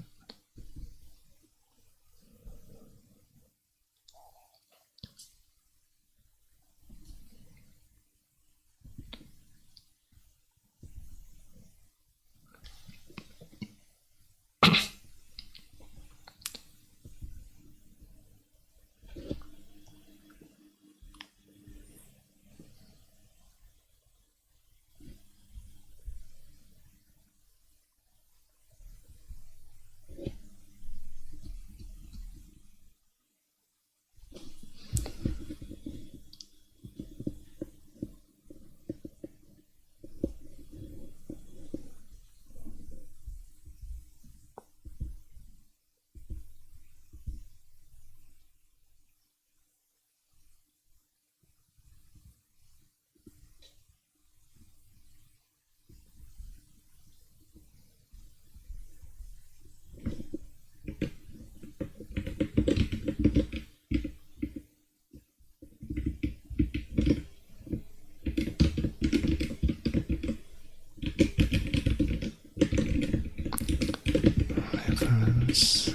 Reference.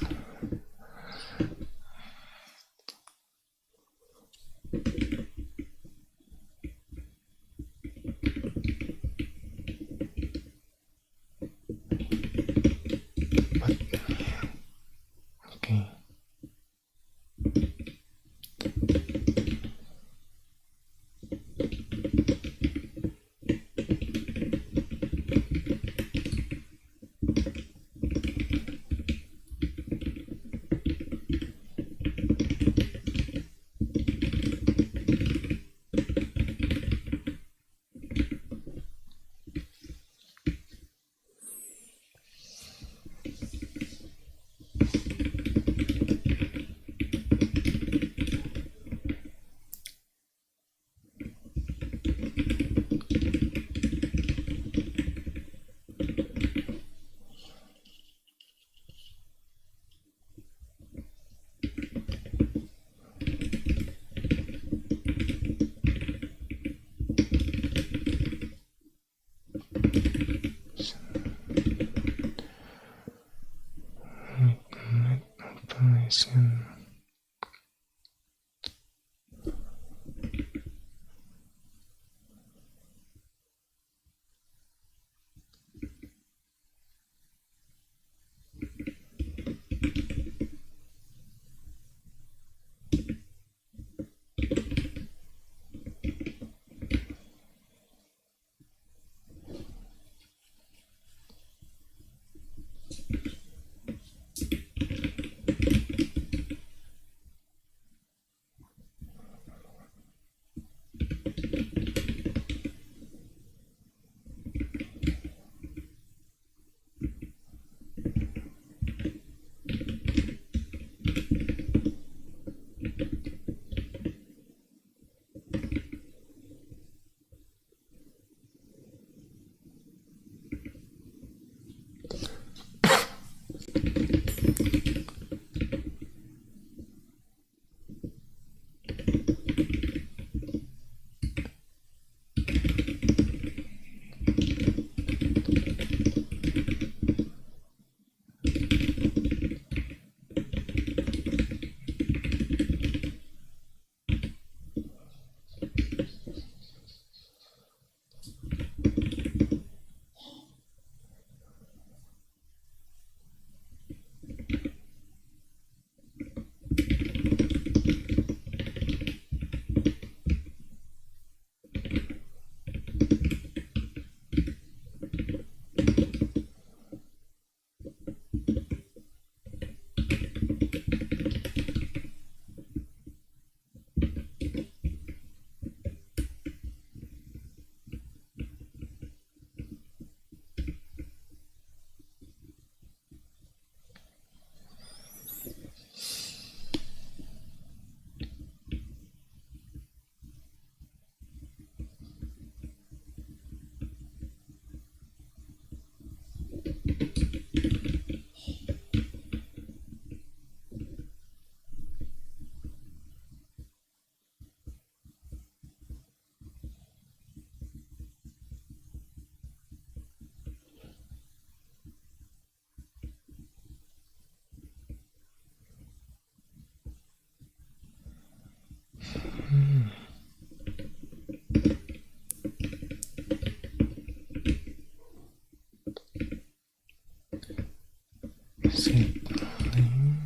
But, okay. information. Settling.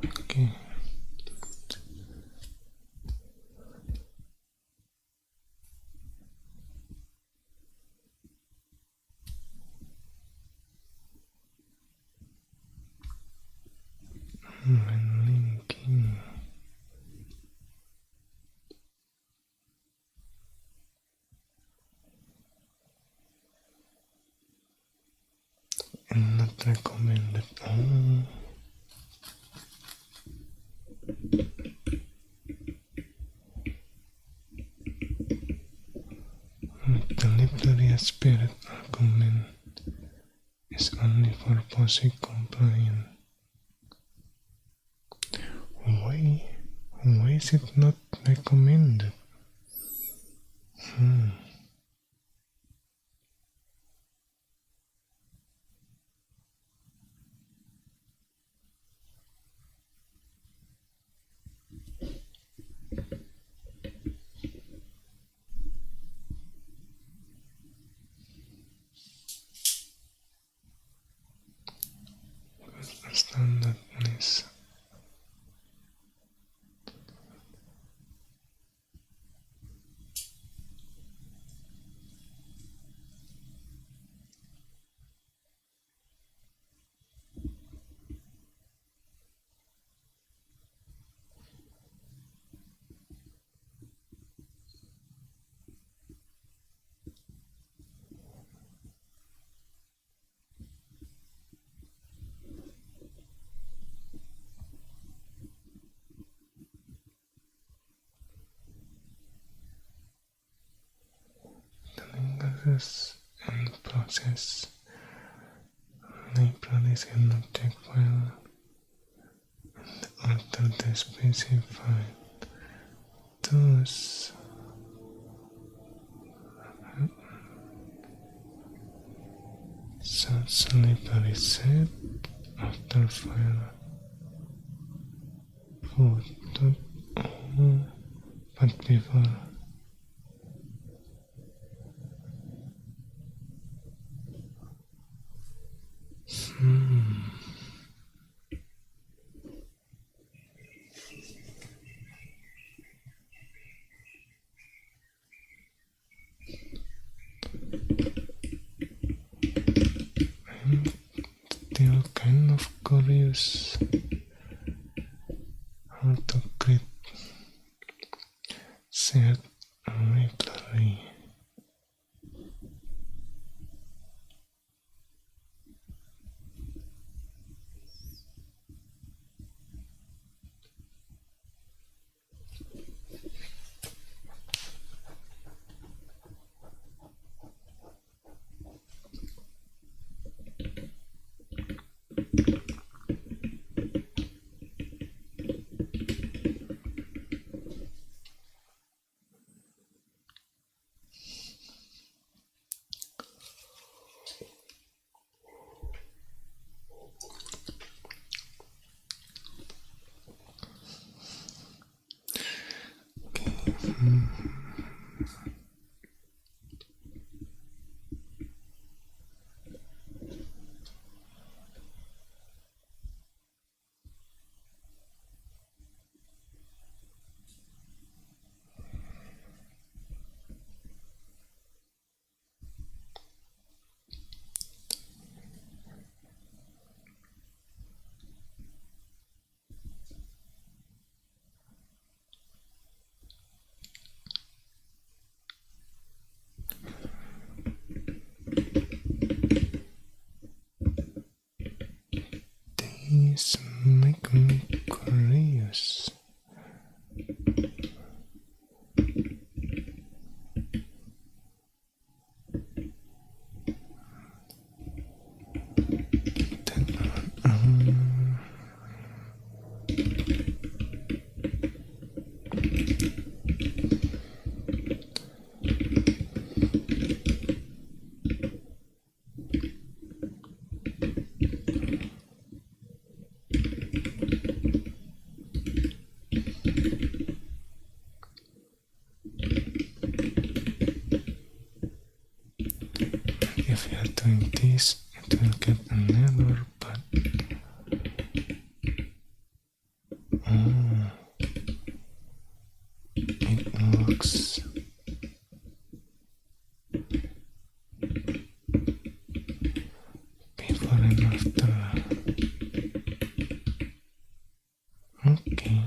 Okay. When linking and not recommended. Oh. The library spirit argument is only for POSIX compliant. Why is it not recommended? Standardness. Languages and process. Libraries and object file and the order they specify. Those such library set after file food but before still kind of curious how to create shared library. These make me curious. If you are doing this, it will get an error, but it works. Before and after. Okay.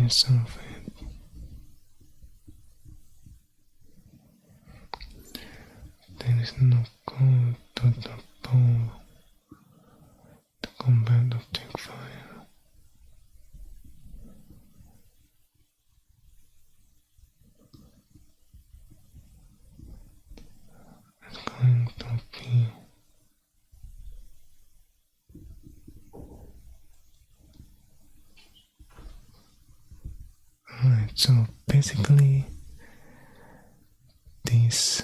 resolve it. There is no code to the poll to combat object file. It's going to be right, so basically this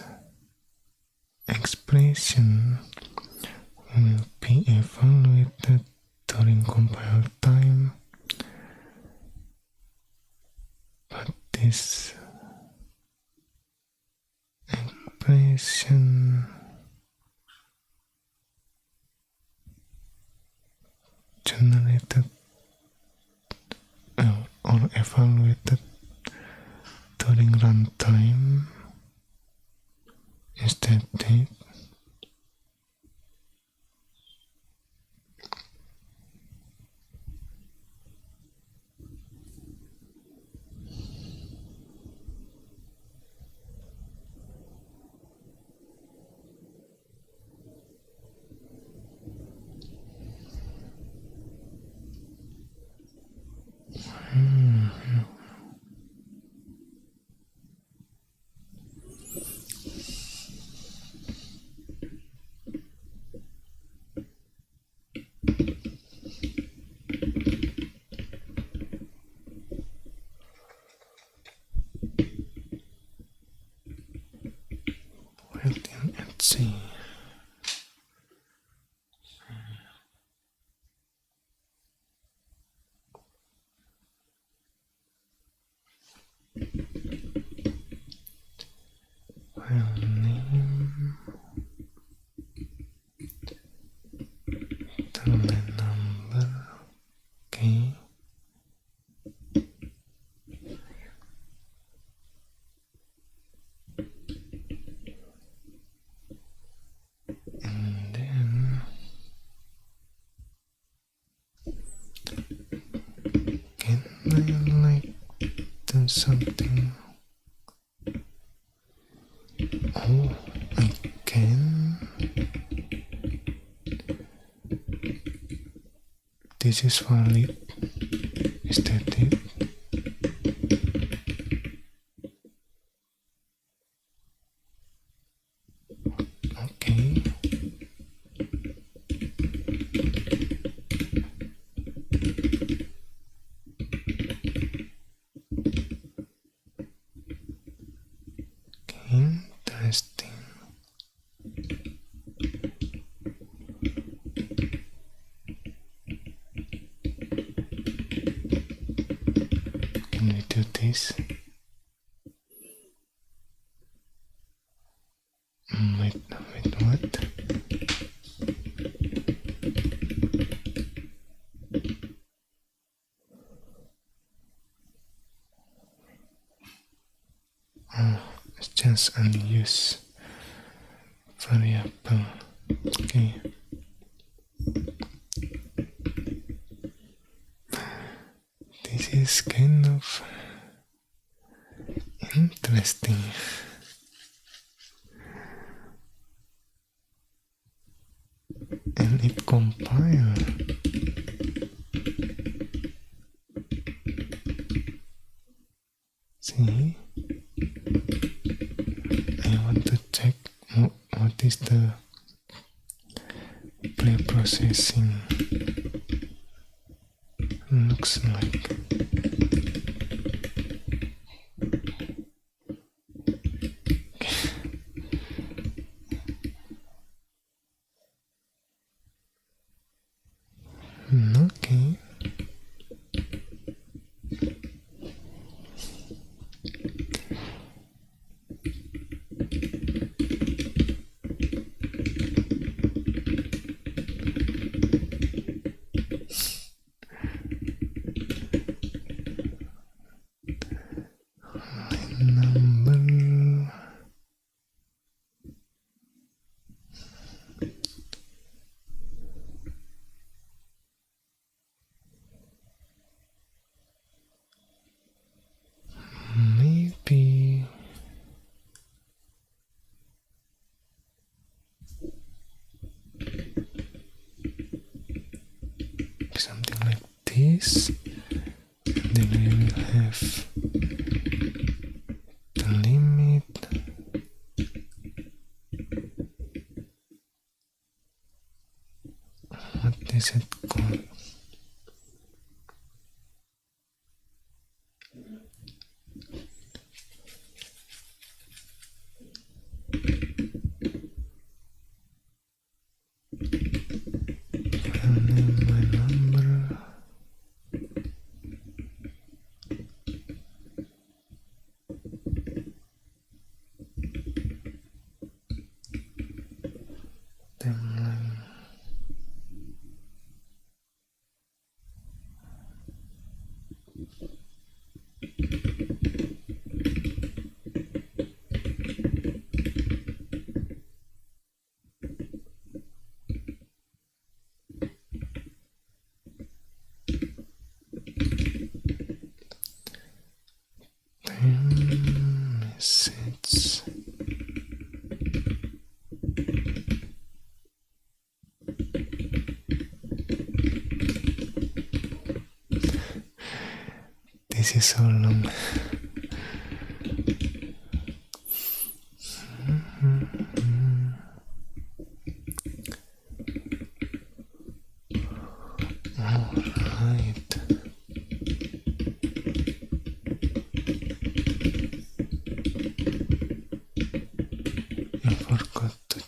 expression will be evaluated during compile time, but this expression generated or evaluated during runtime is that date. Let's see. File name, the line number, okay. And then can I do something? Oh, I can. This is valid. Is that it? Okay. Interesting. Can we do this? Wait, what? Oh, it's just unused variable. Okay. This is kind of interesting. And it compile. See? I want to check what is the pre-processing looks like. Okay. this, then I will have the limit what is it called? File name, my number. Timeline. Message. This is so long. Alright. I forgot to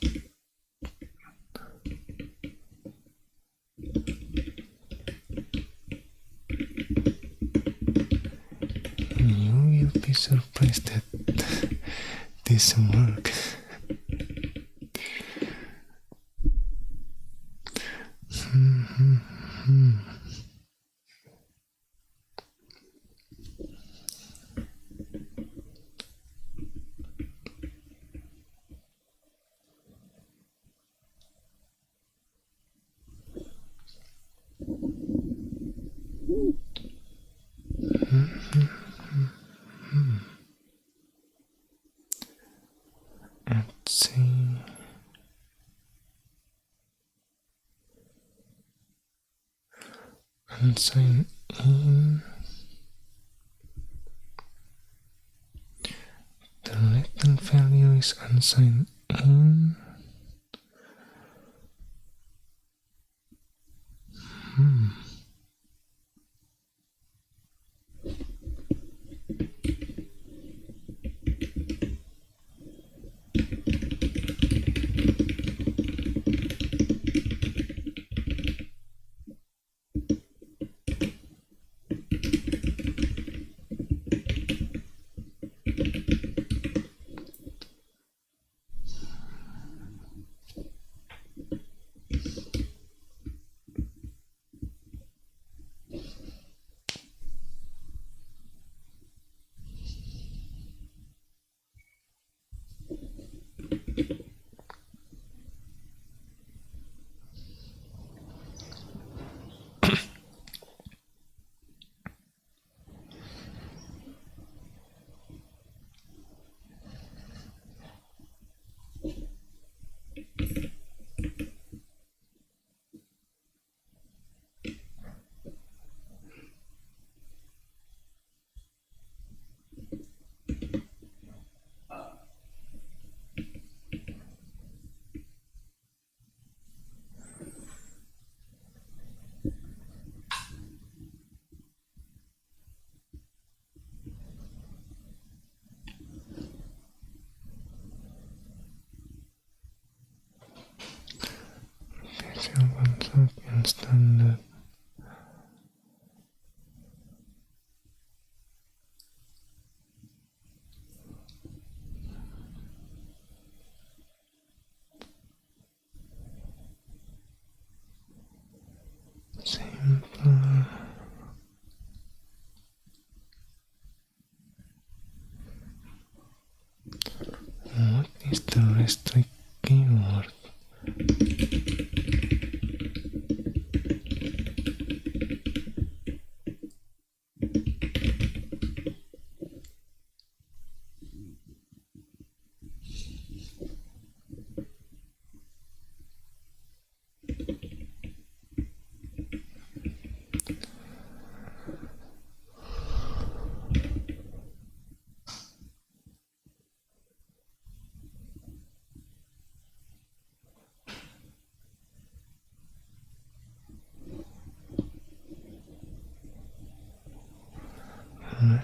you will be surprised that this works. Let's see. And sign in. The little value is unsigned in.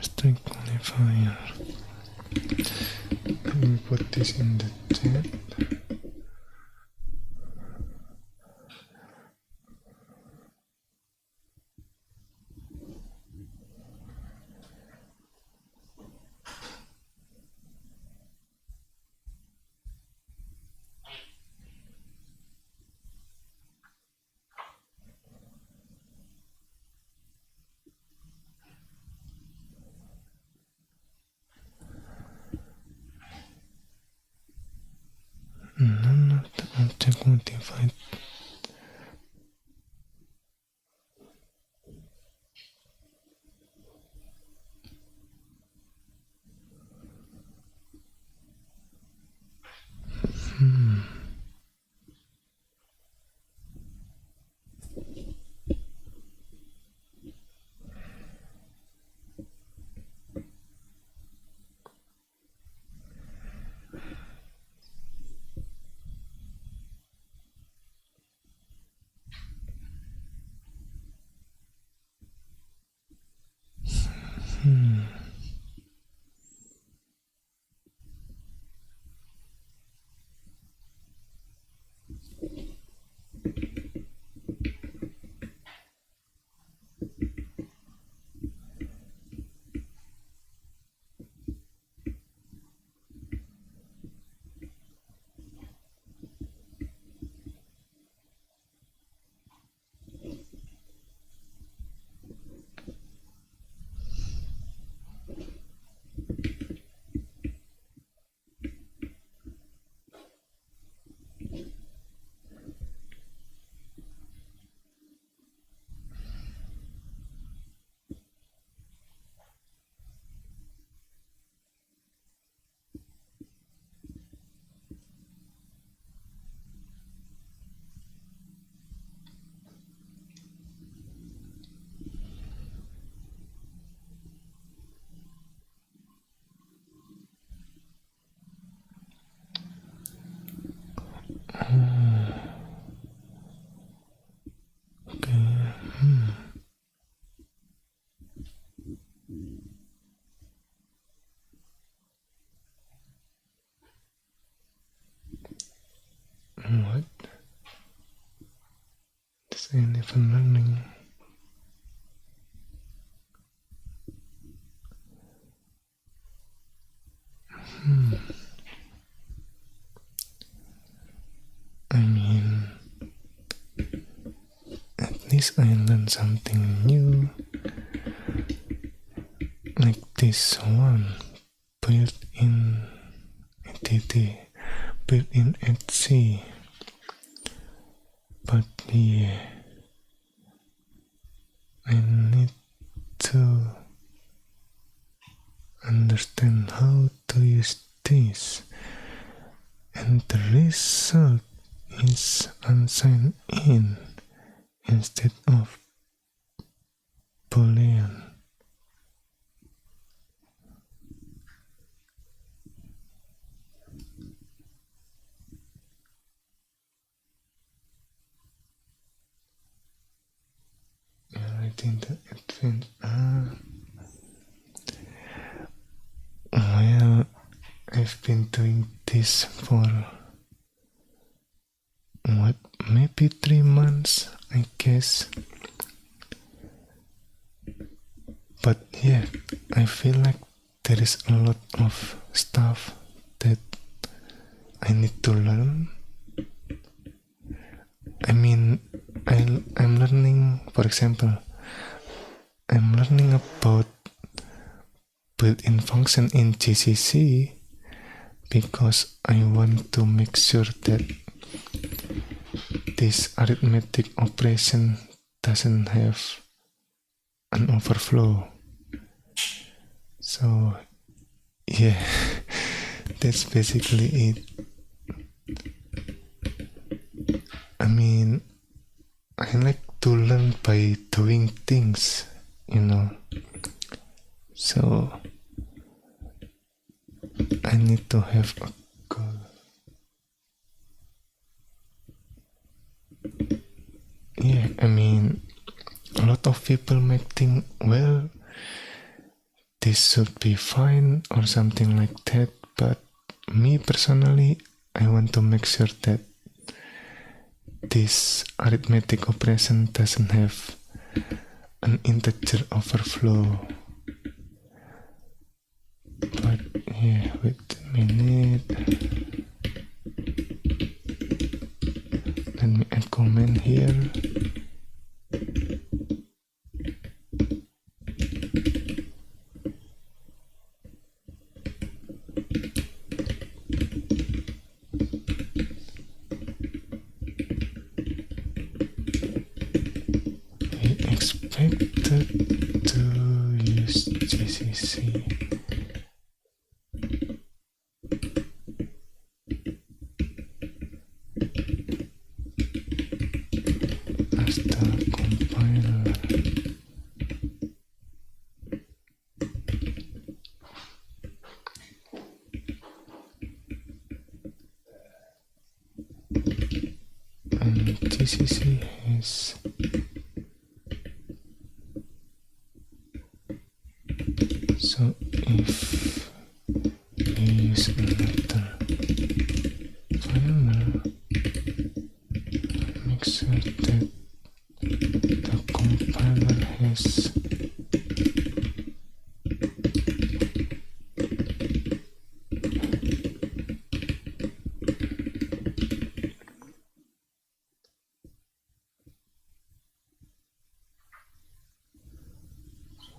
Strict qualifier. Let me put this in the chat. None of the object modified. What? This ain't even learning. I mean, at least I learned something new. Like this one, built-in entity, built-in at C. But yeah, I need to understand how to use this, and the result is unsigned in instead of Boolean. Writing the advanced. Well, I've been doing this for what, maybe 3 months, I guess. But yeah, I feel like there is a lot of stuff that I need to learn. I mean, I'm learning, for example, I'm learning about built-in function in GCC because I want to make sure that this arithmetic operation doesn't have an overflow. So yeah, that's basically it. I mean, I like to learn by doing things, so I need to have a goal. Yeah, I mean, a lot of people might think, well, this should be fine or something like that, but me personally, I want to make sure that this arithmetic operation doesn't have an integer overflow. But yeah, wait a minute. Let me add comment here. We expected to use GCC. As the compiler. And GCC has so if you use a letter filer, make sure that the compiler has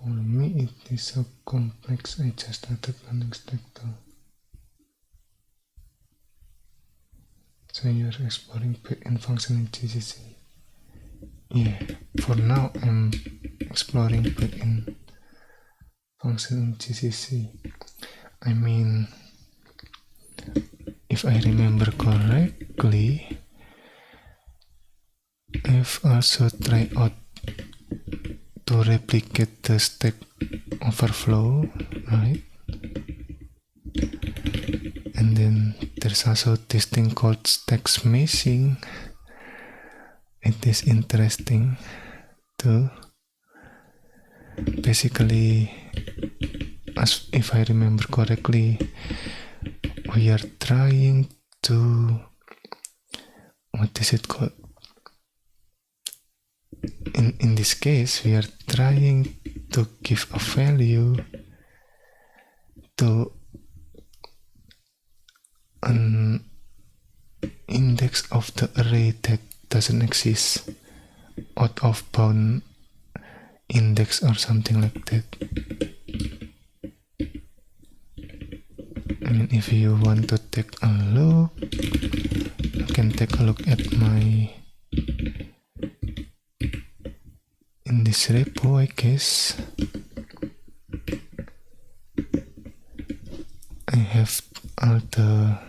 for me it is so complex, I just added an extractor. So you're exploring built-in function in GCC. Yeah, for now I'm exploring built-in function in GCC. I mean, if I remember correctly, I've also tried out to replicate the stack overflow, right? And then there's also this thing called stack smashing. It is interesting too. Basically, as if I remember correctly, we are trying to, what is it called? In this case, we are trying to give a value to an index of the array that doesn't exist, out of bound index or something like that. I mean, if you want to take a look, you can take a look at my, in this repo, I guess. I have all the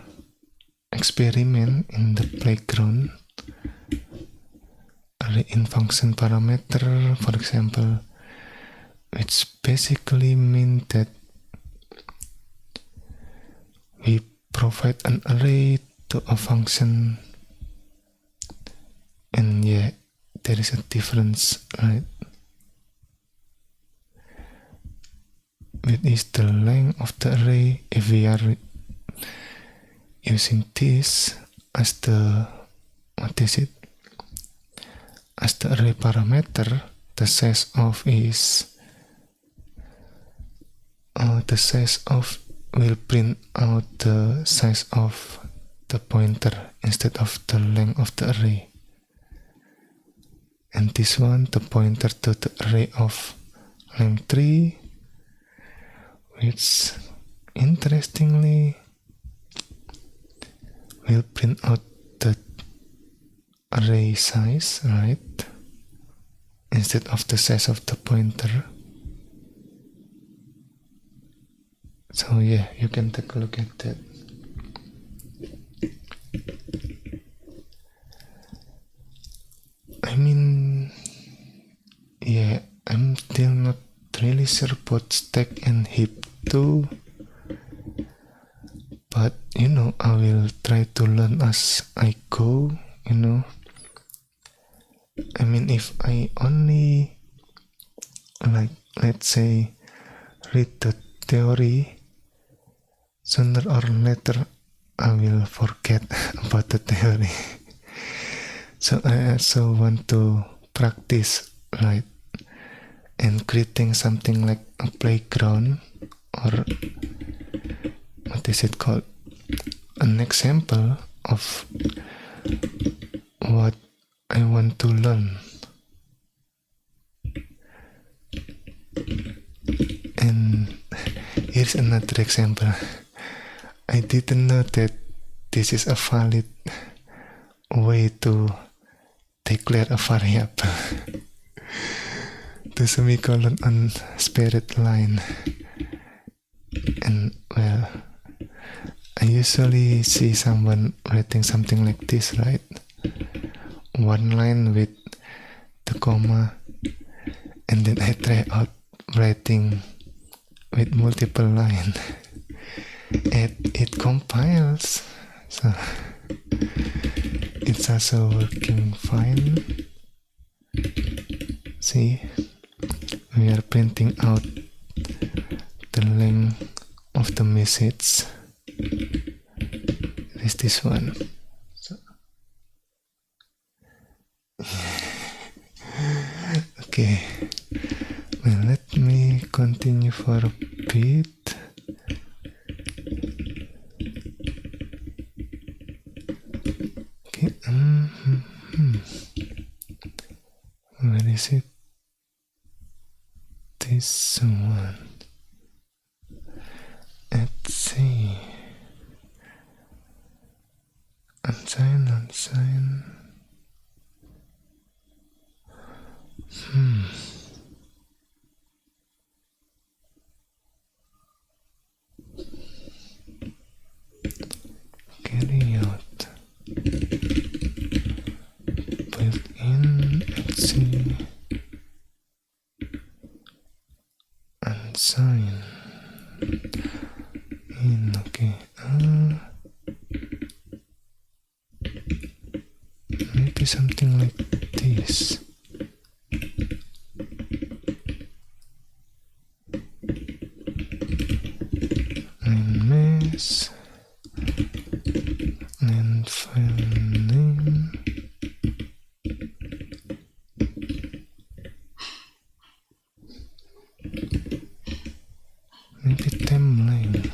experiment in the playground. Array in function parameter, for example, which basically means that we provide an array to a function, and yeah, there is a difference, right? Which is the length of the array. If we are using this as the, what is it? As the array parameter, the size of is the size of will print out the size of the pointer instead of the length of the array. And this one, the pointer to the array of length 3, which interestingly will print out the array size, right? Instead of the size of the pointer. So yeah, you can take a look at that. I mean, yeah, I'm still not really sure about stack and heap too, but you know, I will try to learn as I go, you know. I mean, if I only, like, let's say, read the theory, sooner or later I will forget about the theory. So I also want to practice, right? And creating something like a playground, or what is it called? An example of what I want to learn. And here's another example. I didn't know that this is a valid way to declare a variable. The semicolon on spirit line. And well, I usually see someone writing something like this, right? One line with the comma, and then I try out writing with multiple lines. It compiles, so it's also working fine. See, we are printing out the length of the message. It is this one. So, okay, well, let me continue for a bit. Okay, where is it? This one. Let's see. Unsign. Carry out. Built in. Let's see. Unsign. In. Okay. Maybe something like this. And mess. And file name. Maybe timeline,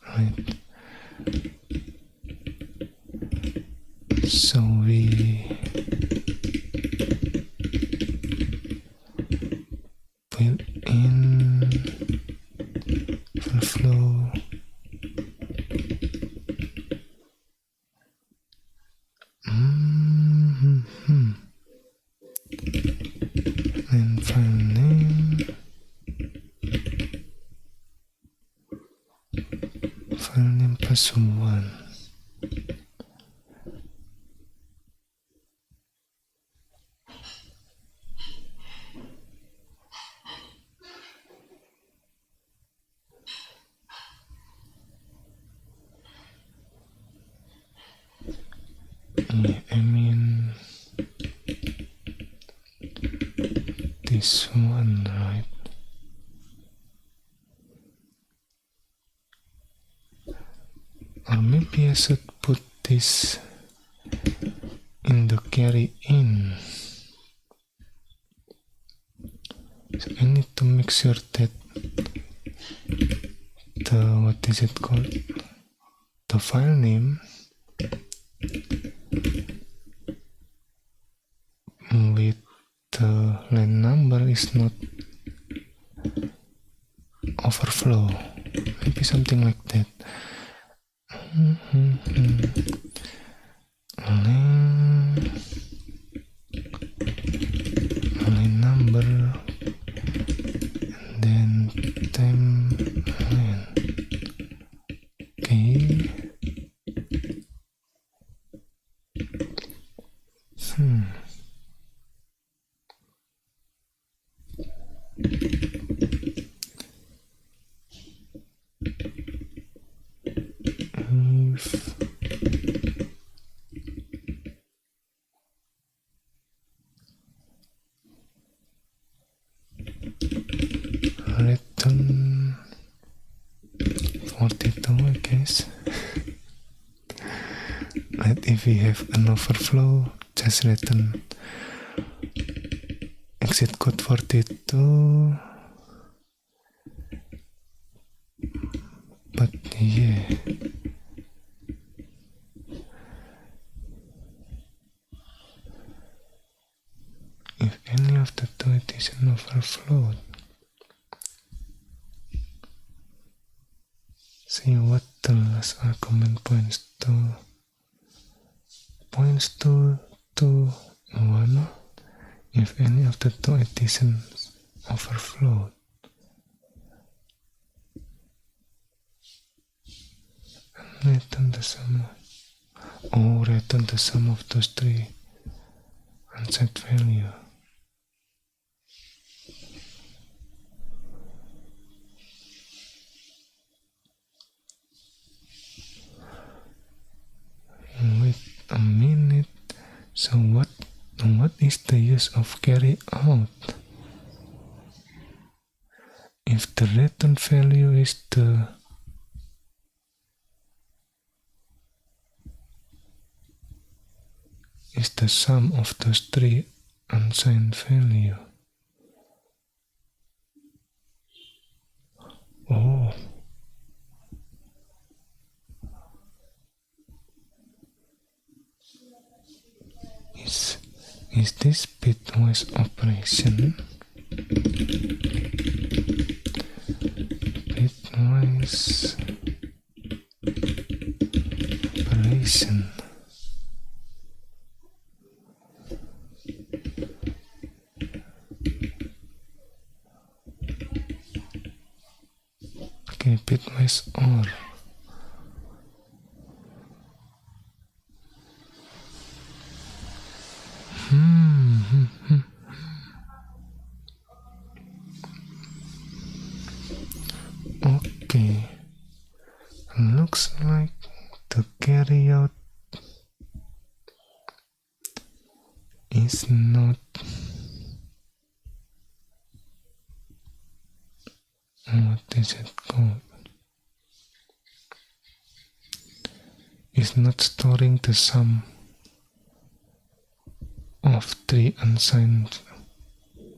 right? So we build in for flow. And file name. File name plus 1. Yeah, I mean this one, right? Or maybe I should put this in the carry in. So I need to make sure that the, what is it called? The file name with the line number is not overflow. Maybe something like that. Line number, and then timeline. Okay. If return case. But if we have an overflow, just return exit code 42. But yeah, if any of the two edition overflowed, see what the last argument points to. Points to 1 if any of the two editions overflowed. Return the sum. Return the sum of those three unset value. Wait a minute. So what is the use of carry out? If the return value is the sum of those three unsigned value. Oh. Is this bitwise operation? Bitwise operation. Okay, bitwise OR. Okay, looks like the carry out is not what is it called? Is not storing the sum of three unsigned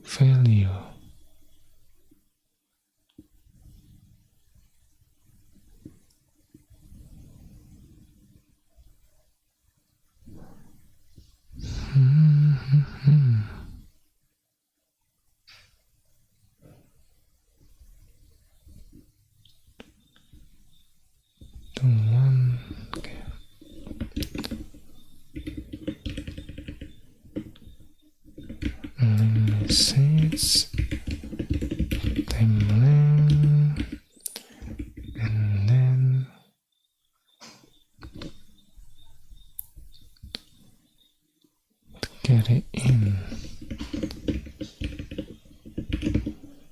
value. The one, okay. Message, time length, and then carry in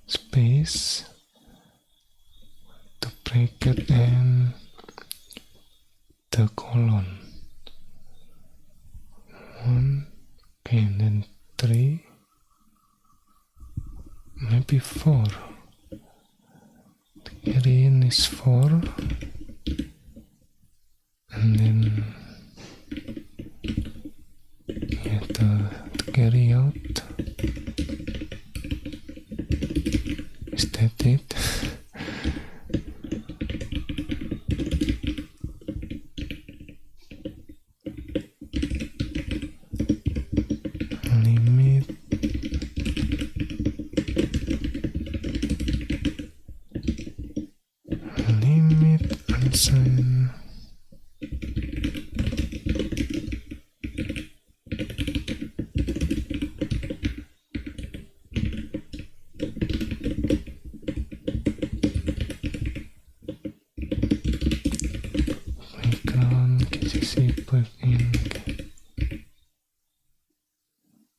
space, the bracket and the colon. 1, okay, and then 3, maybe 4. The carry in is 4, and then yeah, the carry out. Is that it? Limit unsigned background KCC plugin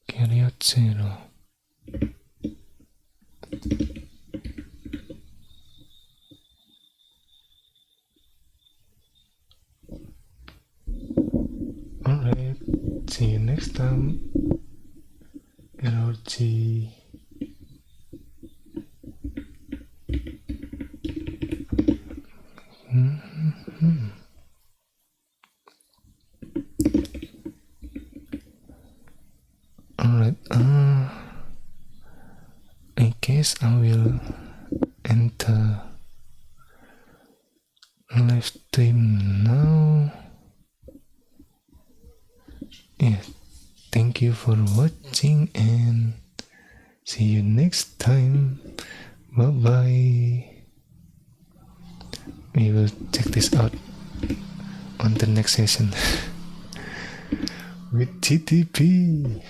carry out 0. Alright, see you next time. Error G. end the live stream now. Yeah, thank you for watching and see you next time. Bye bye. We will check this out on the next session with GTP.